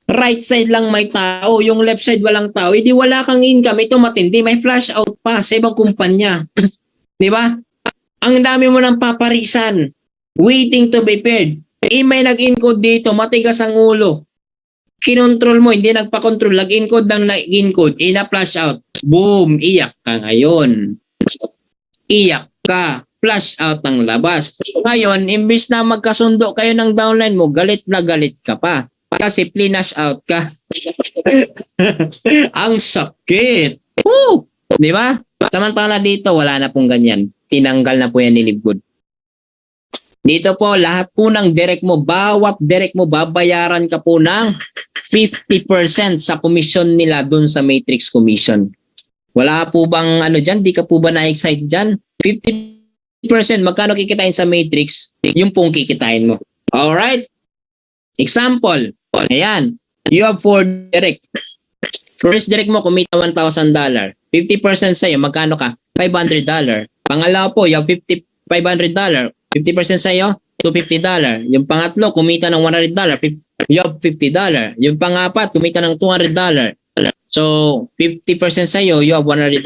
right side lang may tao, yung left side walang tao, hindi wala kang income. Ito matindi, may flash out pa sa ibang kumpanya. Di ba? Ang dami mo ng paparisan, waiting to be paid. May nag-encode dito, matigas ang ulo. Kinontrol mo, hindi nagpa-control, nag-encode ng nag-encode, ina-flash out. Boom, iyak ka ngayon. Iyak ka. Flash out ng labas. Ngayon, imbis na magkasundo kayo ng downline mo, galit na galit ka pa. Kasi flash out ka. Ang sakit. Woo! Di ba? Samantala dito, wala na pong ganyan. Tinanggal na po yan ni Livegood. Dito po, lahat po ng direct mo, bawat direct mo, babayaran ka po ng 50% sa commission nila dun sa Matrix Commission. Wala po bang ano dyan? Di ka po ba na-excite dyan? 50%, magkano kikitain sa Matrix? Yung pong kikitain mo. Alright? Example, ayan, you have 4 direct. First direct mo, kumita $1,000. 50% sa'yo, magkano ka? $500. Pangalawa po, you have $500. 50% sa'yo, $250. Yung pangatlo, kumita ng $100. You have $50. Yung pangapat, kumita ng $200. So, 50% sa'yo, you have $100.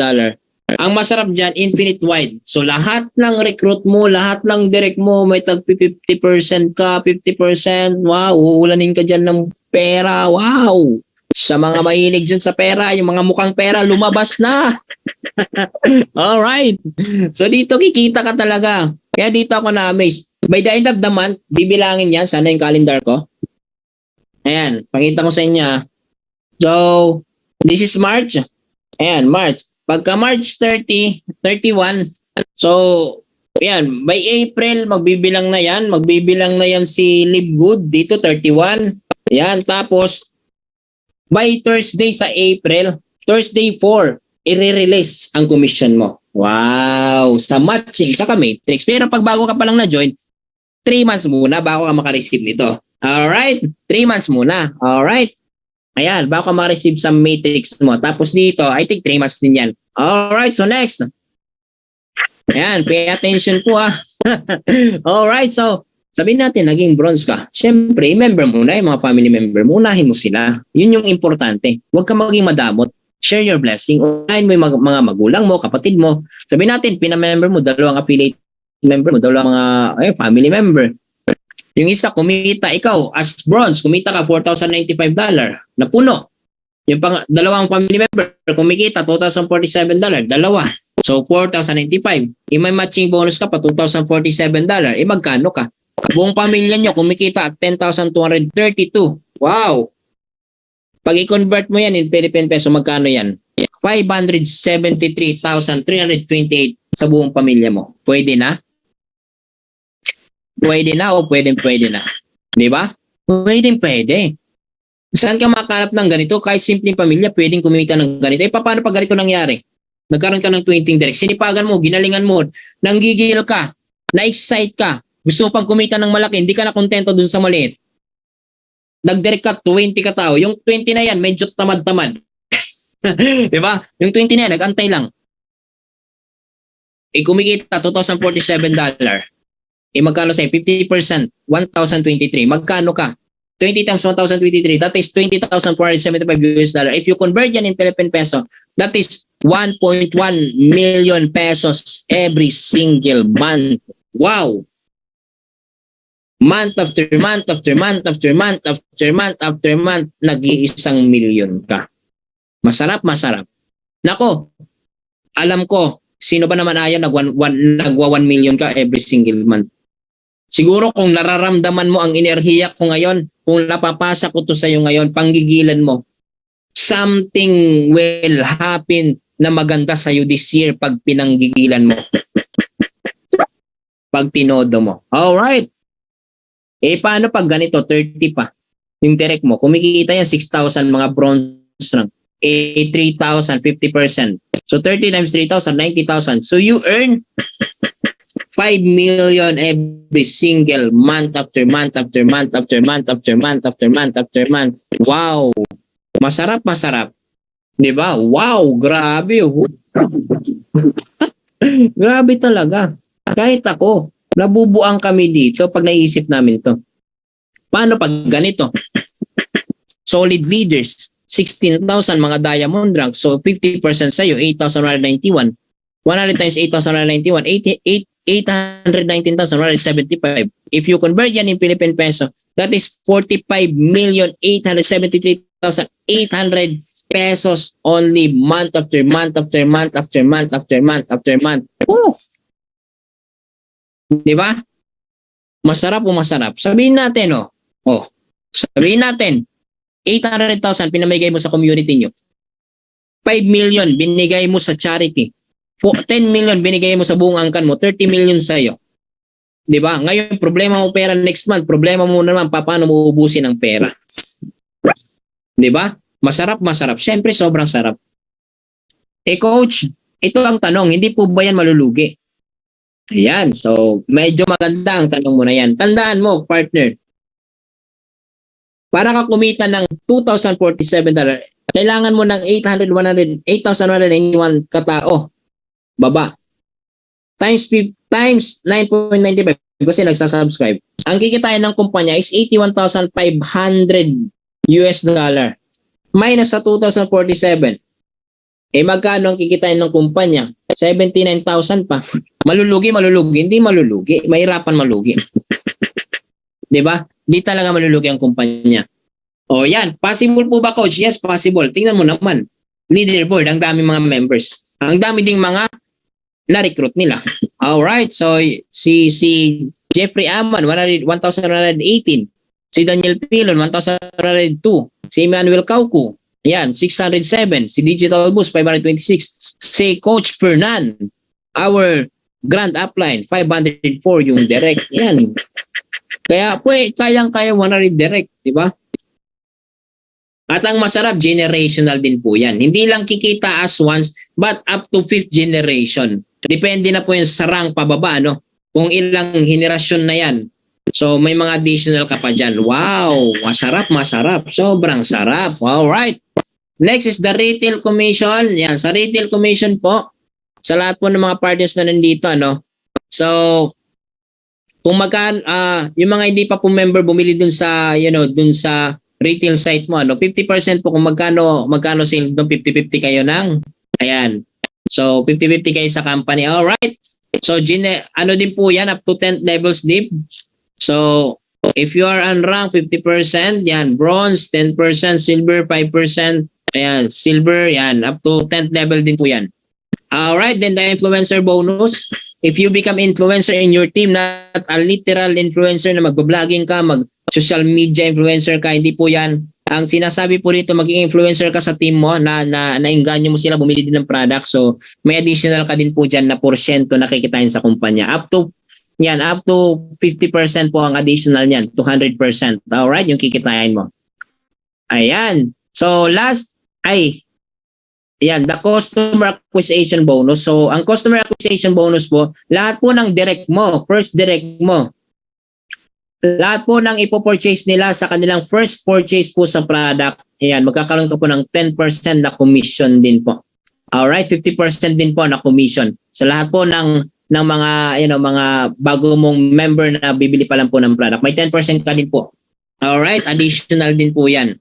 Ang masarap dyan, infinite wide. So, lahat ng recruit mo, lahat ng direct mo, may tag 50% ka, 50%. Wow, uulanin ka dyan ng pera. Wow! Sa mga mahilig dyan sa pera, yung mga mukhang pera, lumabas na. Alright. So, dito kikita ka talaga. Kaya dito ako na-amaze. By the end of the month, bibilangin yan. Sana yung calendar ko. Ayan, pakita ko sa inyo. So, this is March. Ayan, March. Pagka March 30, 31, so, ayan, by April, magbibilang na yan. Magbibilang na yan si Livegood dito, 31. Ayan, tapos, by Thursday sa April, Thursday 4, i-release ang commission mo. Wow! Sa matching, sa Matrix. Pero pag bago ka pa lang na-join, 3 months muna bago ka makareceive nito. Alright? 3 months muna. Alright? Ayan, bago ka makareceive sa Matrix mo. Tapos dito, I think 3 months din yan. Alright, so next. Ayan, pay attention po ah. Alright, so sabihin natin, naging bronze ka. Siyempre, member muna, yung mga family member, unahin mo sila. Yun yung importante. Huwag ka maging madamot. Share your blessing. Unahin mo yung mga magulang mo, kapatid mo. Sabihin natin, pinamember mo, 2 affiliate member mo, 2 mga family member. Yung isa, kumita, ikaw, as bronze, kumita ka $4,095. Napuno. Yung 2 family member, kumikita $2,047. 2. So, $4,095. May matching bonus ka pa, $2,047. Magkano ka? Buong pamilya nyo kumikita at 10,232. Wow! Pag i-convert mo yan in Philippine peso, magkano yan? 573,328 sa buong pamilya mo. Pwede na? Pwede na o pwede na? Di ba? Pwede. Saan ka makakalap ng ganito? Kahit simpleng pamilya, pwedeng kumita ng ganito. Paano pag ganito nangyari? Nagkaroon ka ng 20 direct. Sinipagan mo, ginalingan mo, nanggigil ka, na-excite ka, gusto mo pang kumita ng malaki, hindi ka na kontento dun sa maliit. Nag-direct ka, 20 ka tao. Yung 20 na yan, medyo tamad-tamad. Diba? Yung 20 na yan, nag-antay lang. Kumikita, $2,047. Magkano sa'yo? 50%, 1,023. Magkano ka? 20 times 1,023, that is $20,475. If you convert yan in Philippine peso, that is 1.1 million pesos every single month. Wow! Month after month after month after month after month after month, nag-iisang milyon ka. Masarap. Nako, alam ko, sino ba naman ayaw nagwa 1 million ka every single month? Siguro kung nararamdaman mo ang enerhiya ko ngayon, kung napapasa ko to sa iyo ngayon, panggigilan mo, something will happen na maganda sa iyo this year pag pinanggigilan mo. Pag tinodo mo. Alright. Paano pag ganito, 30 pa? Yung direct mo, kumikita yan 6,000 mga bronze rank. 3,000, 50%. So 30 times 3,000, 90,000. So you earn 5 million every single month after month after month after month after month after month after month. Wow! Masarap. 'Di ba? Wow, grabe. Grabe talaga. Kahit ako, nabubuang kami dito pag naisip namin 'to. Paano pag ganito? Solid leaders, 16,000 mga diamond rank. So 50% sa iyo, 8,191. 100 times 8,191, 819,175. If you convert yan in Philippine peso, that is 45,873,800 pesos only month after month after month after month after month after month. Oh! Di ba? Masarap. Sabihin natin, sabihin natin, 800,000 pinamigay mo sa community nyo. 5 million binigay mo sa charity. 10 million binigay mo sa buong angkan mo, 30 million sa iyo. 'Di ba? Ngayon problema mo pera next month, problema mo naman paano mo ubusin ang pera. 'Di ba? Masarap. Syempre sobrang sarap. Coach, ito ang tanong, hindi po ba yan malulugi? Ayan, so medyo maganda ang tanong mo na yan. Tandaan mo, partner. Para ka kumita ng $2,047, kailangan mo ng 8,181 katao. Baba. Times 9.95 kasi nagsasubscribe. Ang kikitain ng kumpanya is $81,500 minus sa 2,047. Magkano ang kikitain ng kumpanya? 79,000 pa. Malulugi. Hindi malulugi. Mahirapan malugi. Diba? Di talaga malulugi ang kumpanya. Yan. Possible po ba, coach? Yes, possible. Tingnan mo naman. Leaderboard, ang dami mga members. Ang dami ding mga na-recruit nila. Alright, so si Jeffrey Aman, 1,118. Si Daniel Pilon, 1,102. Si Emmanuel Caucu, yan, 607. Si Digital Boost, 526. Si Coach Fernan, our grand upline, 504 yung direct. Yan. Kaya, kayang-kaya 100 direct, di ba? At ang masarap, generational din po yan. Hindi lang kikita as once, but up to 5th generation. Depende na po yung sa rank pababa, no? Kung ilang henerasyon na yan. So, may mga additional ka pa dyan. Wow! Masarap. Sobrang sarap. Alright. Next is the retail commission. Yan, sa retail commission po, sa lahat po ng mga partners na nandito, no? So, kung yung mga hindi pa po member, bumili dun sa, dun sa retail site mo, 50% po kung magkano sales doon, 50-50 kayo ayan. So 50-50 kayo sa company. All right. So din po 'yan, up to 10th levels deep. So if you are on rank 50%, yan, bronze 10%, silver 5%, ayan, silver yan, up to 10th level din po 'yan. Alright, then the influencer bonus. If you become influencer in your team, not a literal influencer na magbabloging ka, mag-social media influencer ka, hindi po yan. Ang sinasabi po dito, maging influencer ka sa team mo na nainganyo mo sila bumili din ng product. So, may additional ka din po dyan na porsyento na kikitain sa kumpanya. Up to 50% po ang additional niyan, to 100%. Alright, yung kikitain mo. Ayan. So, last ay yan, the customer acquisition bonus. So, ang customer acquisition bonus po, lahat po ng direct mo, first direct mo, lahat po ng ipo-purchase nila sa kanilang first purchase po sa product, ayan, magkakaroon ka po ng 10% na commission din po. Alright, 50% din po na commission. Sa lahat po ng mga, mga bago mong member na bibili pa lang po ng product, may 10% ka din po. Alright, additional din po yan.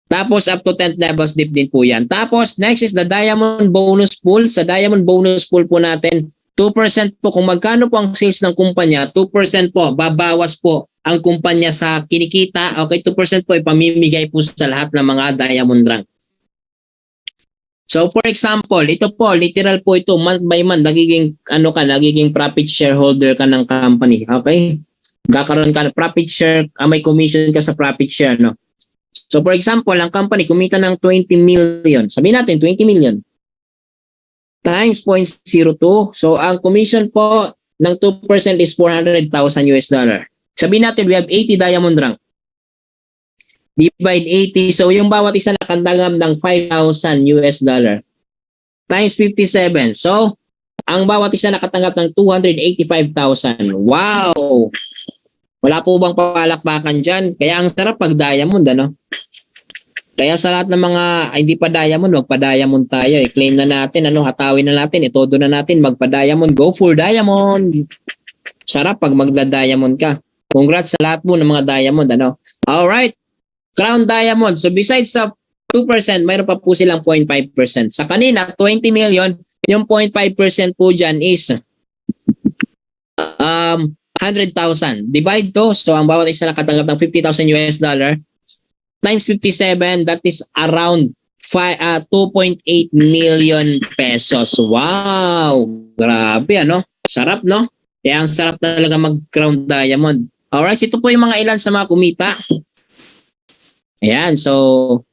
Tapos up to 10th level dip din po yan. Tapos next is the diamond bonus pool. Sa diamond bonus pool po natin, 2% po kung magkano po ang sales ng kumpanya, 2% po babawas po ang kumpanya sa kinikita. Okay, 2% po ipamimigay po sa lahat ng mga diamond rank. So for example, ito po, literal po ito, month by month, nagiging profit shareholder ka ng company. Okay? Kakaroon ka ng profit share, may commission ka sa profit share, no? So for example, ang company kumita ng 20 million. Sabihin natin 20 million times 0.02. So ang commission po ng 2% is $400,000 US dollar. Sabihin natin we have 80 diamond rank. Divide 80. So yung bawat isa nakatangam ng 5,000 US dollar times 57. So ang bawat isa nakatanggap ng 285,000. Wow! Wala po bang palakpakan dyan? Kaya ang sarap pag diamond, ano? Kaya sa lahat ng mga hindi pa diamond, magpa-diamond tayo. I-claim na natin, hatawin na natin, itodo na natin, magpa-diamond, go for diamond. Sarap pag magda-diamond ka. Congrats sa lahat po ng mga diamond, ano? Alright, crown diamond. So besides sa 2%, mayroon pa po silang 0.5%. Sa kanina, 20 million, yung 0.5% po dyan is 100,000. Divide to, so ang bawat isa nakatanggap ng 50,000 US dollar times 57, that is around 2.8 million pesos. Wow! Grabe, ano? Sarap, no? Kaya ang sarap talaga mag-crown diamond. Alright, ito po yung mga ilan sa mga kumita. Ayan, so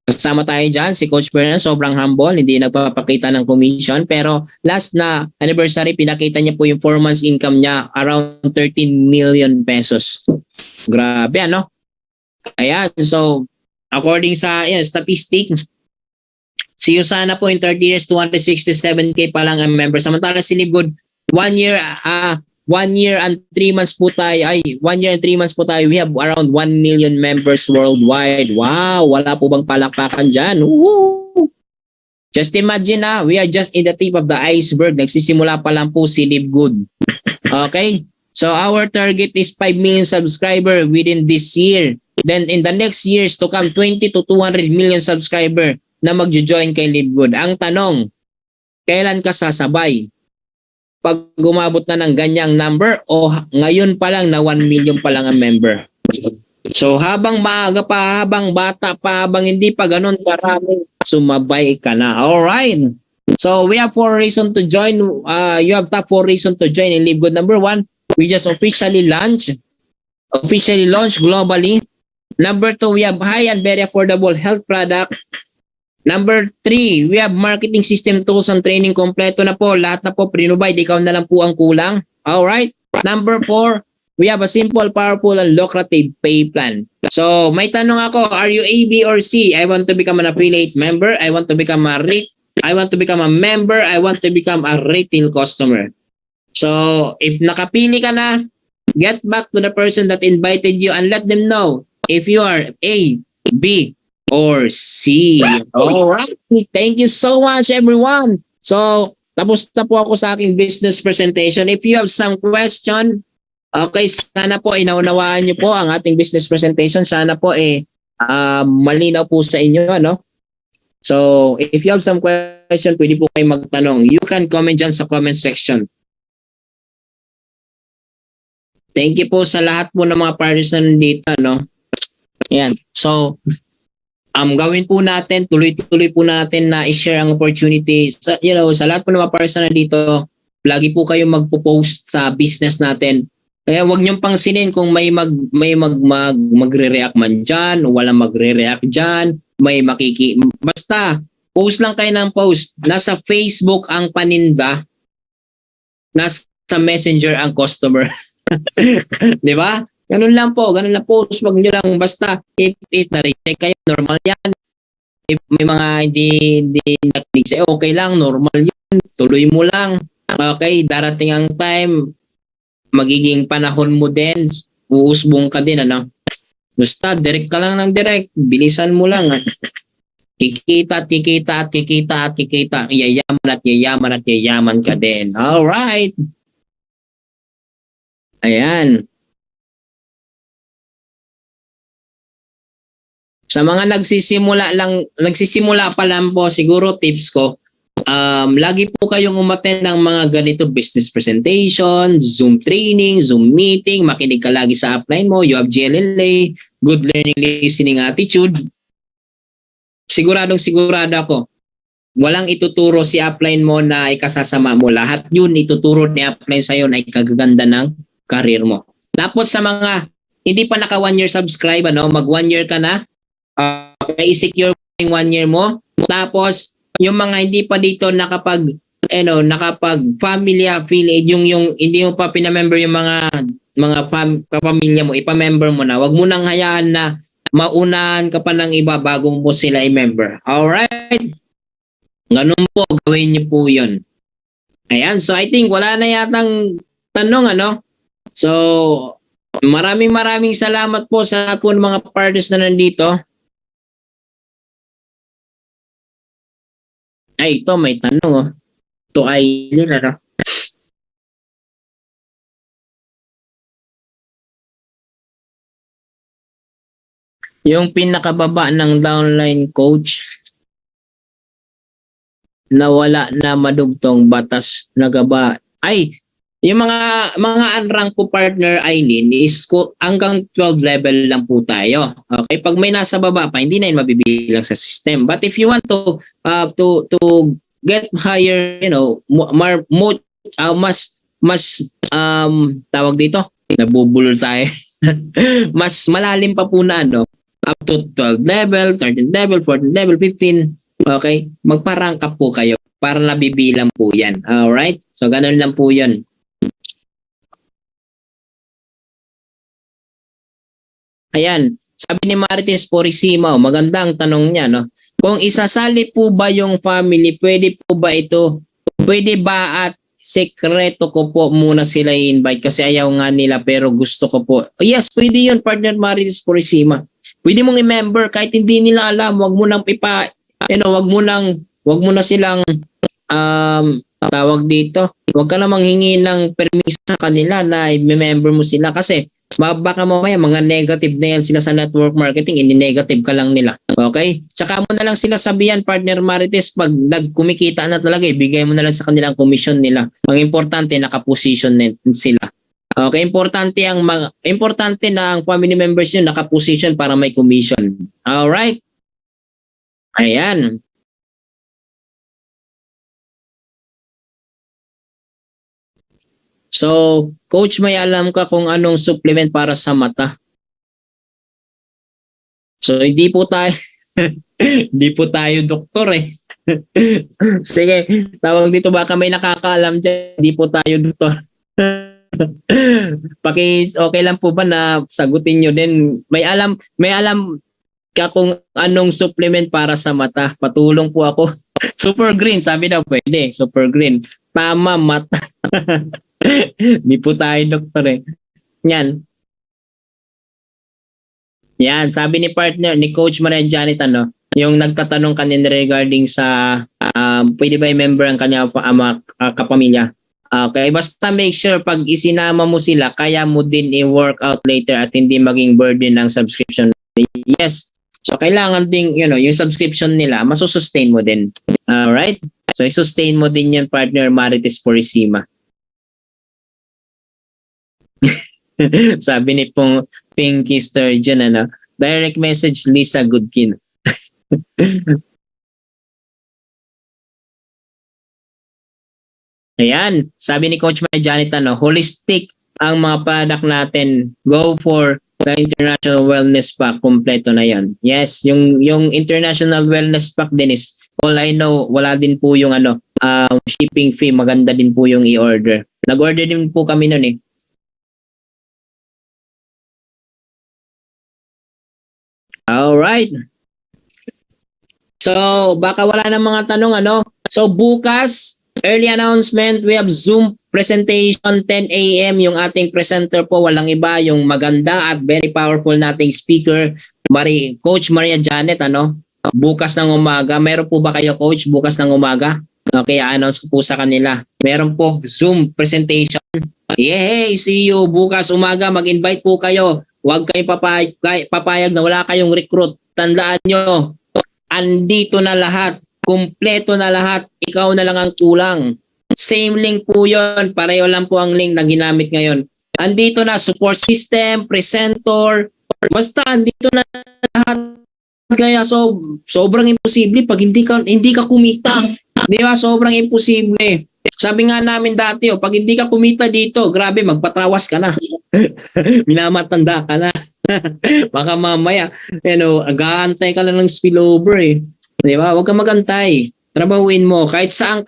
kasama tayo dyan, si Coach Bernal, sobrang humble, hindi nagpapakita ng commission, pero last na anniversary, pinakita niya po yung 4 months income niya, around 13 million pesos. Grabe, ano? Ayan, so according sa statistic, si Usana po in 30 years, 267K pa lang ang member. Samantala si Live Good, 1 year and 3 months po tayo, 1 year and 3 months po tayo, we have around 1 million members worldwide. Wow, wala po bang palakpakan dyan? Woo! Just imagine we are just in the tip of the iceberg. Nagsisimula pa lang po si Live Good. Okay? So our target is 5 million subscriber within this year. Then in the next years to come, 20 to 200 million subscriber na magjo-join kay Live Good. Ang tanong, kailan ka sasabay? Pag gumabot na ng ganyang number o ngayon pa lang na 1 million pa lang ang member? So habang maaga pa, habang bata pa, habang hindi pa ganun karami, sumabay ka na. Alright. So we have 4 reasons to join. You have top 4 reasons to join in Live Good. Number 1, we just officially launched globally. Number 2, we have high and very affordable health product. Number 3, we have marketing system tools and training. Kompleto na po. Lahat na po pre-provide. Ikaw na lang po ang kulang. Alright. Number 4, we have a simple, powerful, and lucrative pay plan. So, may tanong ako, are you A, B, or C? I want to become an affiliate member. I want to become a member. I want to become a retail customer. So, if nakapili ka na, get back to the person that invited you and let them know if you are A, B, or C. Alright. Thank you so much, everyone. So, tapos na po ako sa aking business presentation. If you have some question, okay, sana po inaunawaan niyo po ang ating business presentation. Sana po malinaw po sa inyo, ano? So, if you have some question, pwede po kayo magtanong. You can comment dyan sa comment section. Thank you po sa lahat po ng mga partners na nandito, no? Yan. So, gawin po natin, tuloy-tuloy po natin na i-share ang opportunity sa, sa lahat po ng mga person na dito. Lagi po kayo magpo-post sa business natin. Kaya wag niyong pangsinin kung magre-react man diyan o walang magre-react diyan, basta post lang kayo ng post. Nasa Facebook ang paninda, nasa Messenger ang customer. 'Di ba? Ganun lang po. Wag niyo lang basta if na-reject kayo, normal 'yan. If may mga hindi nakinig sa'yo, okay lang, normal 'yun. Tuloy mo lang. Okay, darating ang time, magiging panahon mo din, uusbong ka din, ano? Basta, direct ka lang ng direct, bilisan mo lang. Kikita. Yayaman ka din. Alright. Ayan. Sa mga nagsisimula pa lang po, siguro tips ko, lagi po kayong umattend ng mga ganito business presentation, Zoom training, Zoom meeting, makinig ka lagi sa upline mo, you have GLLA, good learning listening attitude. Sigurado ako, walang ituturo si upline mo na ikasasama mo. Lahat yun ituturo ni upline sa'yo na ikagaganda ng career mo. Tapos sa mga hindi pa naka 1 year subscribe, mag 1 year ka na, i-secure yung 1 year mo. Tapos yung mga hindi pa dito nakapag family affiliate, yung hindi mo pa pinamember yung mga kapamilya mo, ipamember mo na. Wag mo nang hayaan na maunahan ka pa ng iba bago mo sila i-member. Alright? Ganun po, gawin niyo po yun. Ayan, so I think wala na yatang tanong, So, maraming salamat po sa lahat po ng mga partners na nandito. Ay, ito may tanong. Ito ay yung pinakababa ng downline coach na wala na madugtong batas na gaba. Ay, yung mga unrank po partner, Eileen, is hanggang 12 level lang po tayo. Okay, pag may nasa baba pa, hindi na yun mabibilang sa system. But if you want to get higher, mas tawag dito, nabubulol tayo. Mas malalim pa po na, up to 12 level, 13 level, 14 level, 15. Okay, magpa-rank up po kayo para nabibilang po yan. Alright, so ganun lang po yun. Ayan, sabi ni Marites Porisima, magandang tanong niya, Kung isasali po ba yung family, pwede ba at sekreto ko po muna sila i-invite kasi ayaw nga nila pero gusto ko po. Yes, pwede yun, partner Marites Porisima. Pwede mong i-member kahit hindi nila alam, wag mo nang wag mo na silang tawag dito. Wag ka na manghingi ng permiso sa kanila na i-member mo sila kasi baka mamaya mga negative na yan sila sa network marketing, ini-negative ka lang nila. Okay? Tsaka mo na lang sila sabihan, partner Marites, pag nagkumikita na talaga, ibigay mo na lang sa kanilang commission nila. Ang importante, nakaposition sila. Okay, importante na ang family members nyo nakaposition para may commission. Alright? Ayan. So, coach, may alam ka kung anong supplement para sa mata? So, hindi po tayo doktor eh. Sige, tawag dito baka may nakakaalam dyan, hindi po tayo doktor. Okay lang po ba na sagutin nyo din? May alam ka kung anong supplement para sa mata? Patulong po ako. Super green, sabi daw pwede. Super green. Tama, mata. Di po tayo doktor eh. Yan. Yan, sabi ni partner, ni Coach Maria Janet, yung nagtatanong kanina regarding sa pwede ba i-member ang kanya kapamilya. Okay, basta make sure pag isinama mo sila, kaya mo din i-work out later at hindi maging burden ng subscription. Yes. So, kailangan din, yung subscription nila, masusustain mo din. Alright? So, i-sustain mo din yan, partner Marites Porisima. Sabi ni Pinky Sturgeon, direct message Lisa Goodkin. Ayan, sabi ni Coach Mary Janet, holistic ang mga product natin. Go for the International Wellness Pack. Kompleto na yan. Yes, yung International Wellness Pack din is, all I know, wala din po yung shipping fee. Maganda din po yung i-order. Nag-order din po kami nun eh. Alright. So, baka wala na mga tanong, So, bukas, early announcement, we have Zoom presentation, 10 a.m. Yung ating presenter po, walang iba, yung maganda at very powerful nating speaker, Coach Maria Janet, bukas ng umaga. Meron po ba kayo, Coach, bukas ng umaga? Okay, announce ko po sa kanila. Meron po Zoom presentation. Yay! See you bukas umaga. Mag-invite po kayo. Huwag kayong papayag na wala kayong recruit. Tandaan nyo, andito na lahat. Kumpleto na lahat. Ikaw na lang ang kulang. Same link po yon. Pareho lang po ang link na ginamit ngayon. Andito na support system, presenter. Basta andito na lahat. Kaya sobrang imposible pag hindi ka kumita. Di ba? Sobrang imposible. Sabi nga namin dati, pag hindi ka kumita dito, grabe, magpatawas ka na. Minamatanda ka na. Baka mamaya,ag-aantay ka lang ng spillover eh. Di ba? Huwag kang mag-antay. Trabahuin mo. Kahit saang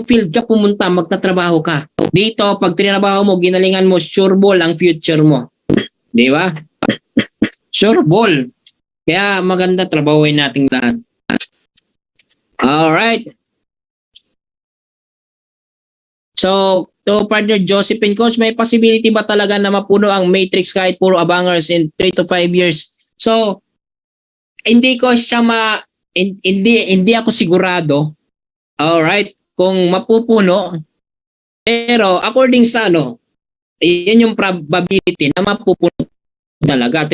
field ka pumunta, magtatrabaho ka. Dito, pag trinabaho mo, ginalingan mo, sure ball ang future mo. Di ba? Sure ball. Kaya maganda trabahuin nating lahat. Alright. So, to partner Josephine, Coach, may possibility ba talaga na mapuno ang matrix kahit puro abangers in 3 to 5 years? So, hindi ako sigurado. Alright, kung mapupuno. Pero according sa yan yung probability na mapupuno talaga.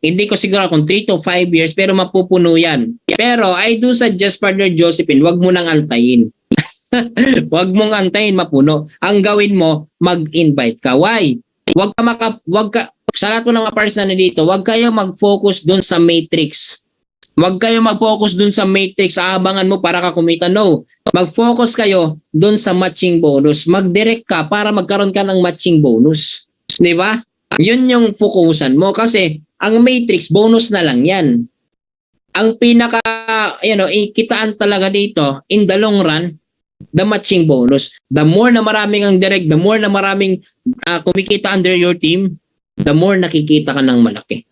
Hindi ko siguro kung 3 to 5 years, pero mapupuno yan. Pero I do suggest, partner Josephine, wag mo nang antayin. Wag mong antayin mapuno. Ang gawin mo, mag-invite ka. Why? Sa lahat mo ng mga person na dito, wag kayo mag-focus dun sa matrix. Wag kayo mag-focus dun sa matrix, aabangan mo para ka kumita. No. Mag-focus kayo dun sa matching bonus. Mag-direct ka para magkaroon ka ng matching bonus. Di ba? Yun yung focusan mo kasi ang matrix, bonus na lang yan. Ang ikitaan talaga dito, in the long run, the matching bonus. The more na maraming ang direct, the more na maraming kumikita under your team, the more nakikita ka ng malaki.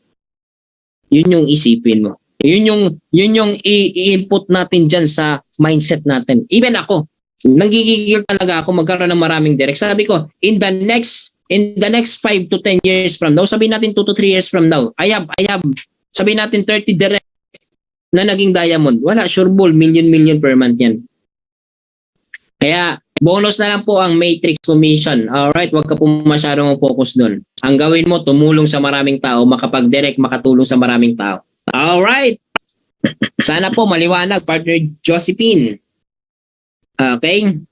Yun yung isipin mo. Yun yung i-input natin dyan sa mindset natin. Even ako, nanggigigil talaga ako magkaroon ng maraming direct. Sabi ko, in the next 5 to 10 years from now, sabihin natin 2 to 3 years from now, I have, sabihin natin 30 direct na naging diamond. Wala, sure ball, million per month yan. Kaya, bonus na lang po ang matrix commission. Alright, wag ka po masyadong focus doon. Ang gawin mo, tumulong sa maraming tao, makapag-direct, makatulong sa maraming tao. Alright. Sana po maliwanag, partner Josephine. Okay.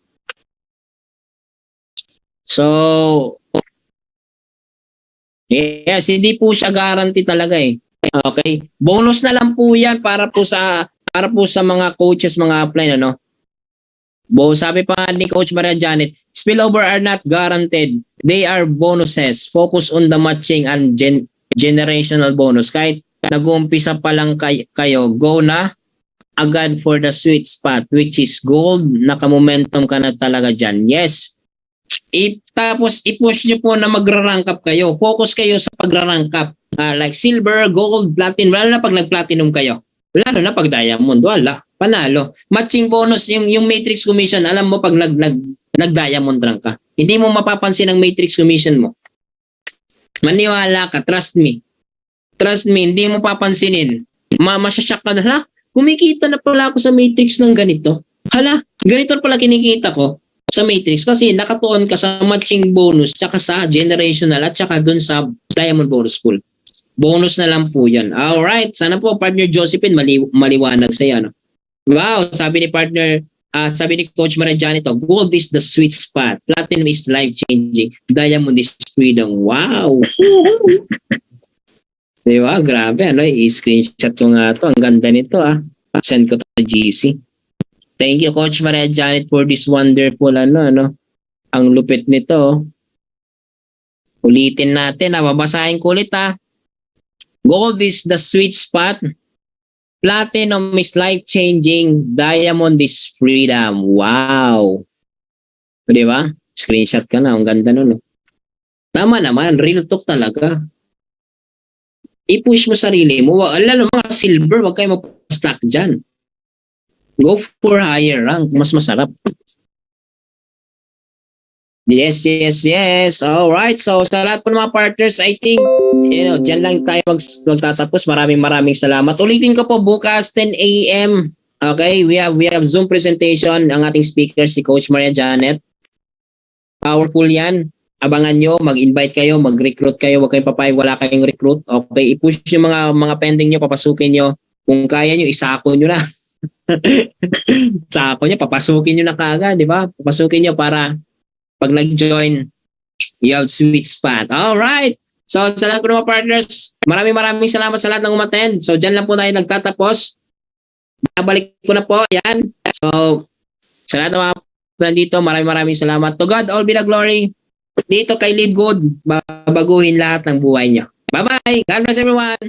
So, yes, hindi po siya guarantee talaga eh. Okay? Bonus na lang po 'yan para po sa mga coaches, mga upline sabi pa ni Coach Maria Janet, spillover are not guaranteed. They are bonuses. Focus on the matching and generational bonus. Kahit nag-uumpisa pa lang kayo, go na agad for the sweet spot, which is gold. Naka-momentum ka na talaga dyan. Yes. Tapos i-push nyo po na magra-rank up kayo. Focus kayo sa pagra-rank up. Like silver, gold, platinum. Lalo na pag nag-platinum kayo. Lalo na pag diamond. Wala. Panalo. Matching bonus, yung matrix commission, alam mo pag nag-diamond rank ka. Hindi mo mapapansin ang matrix commission mo. Maniwala ka. Trust me. Trust me. Hindi mo papansinin. Masyasyak ka na. Hala, kumikita na pala ako sa matrix ng ganito. Hala, ganito pala kinikita ko sa matrix kasi nakatuon ka sa matching bonus tsaka sa generational at tsaka dun sa diamond bonus pool. Bonus na lang po yan. Alright, sana po partner Josephine maliwanag sa'yo. Wow, sabi ni Coach Maria Janet, gold is the sweet spot, platinum is life-changing, diamond is freedom. Wow! Di ba? Grabe, ano, i-screenshot ko nga to. Ang ganda nito, ah. Send ko to sa GC. Thank you, Coach Maria Janet, for this wonderful, ano. Ang lupit nito. Ulitin natin, babasahin ko ulit, ah. Gold is the sweet spot. Platinum is life-changing. Diamond is freedom. Wow. Di ba? Screenshot ka na. Ang ganda nun. Tama naman. Real talk talaga. I-push mo sarili mo. Lalo mga silver, wag kayo mag-stack dyan. Go for higher rank. Mas masarap. Yes, yes, yes. Alright. So, sa lahat po ng mga partners, I think, dyan lang tayo magtatapos. Maraming salamat. Ulitin ko po bukas, 10 a.m. Okay? We have Zoom presentation. Ang ating speaker, si Coach Maria Janet. Powerful yan. Abangan nyo, mag-invite kayo, mag-recruit kayo. Huwag kayong papayag, wala kayong recruit. Okay? I-push yung mga pending nyo, papasukin nyo. Kung kaya nyo, isako nyo na. Sako nyo, papasukin nyo na kaagad, di ba? Papasukin nyo para pag nag-join, you have sweet spot. Alright. So, sa lahat ko ng mga partners, maraming salamat sa lahat ng umattend. So, dyan lang po tayo nagtatapos. Babalik ko na po. Yan. So, sa lahat ng mga nandito, maraming salamat. To God, all be the glory. Dito kay Live Good, babaguhin lahat ng buhay niyo. Bye-bye. God bless everyone.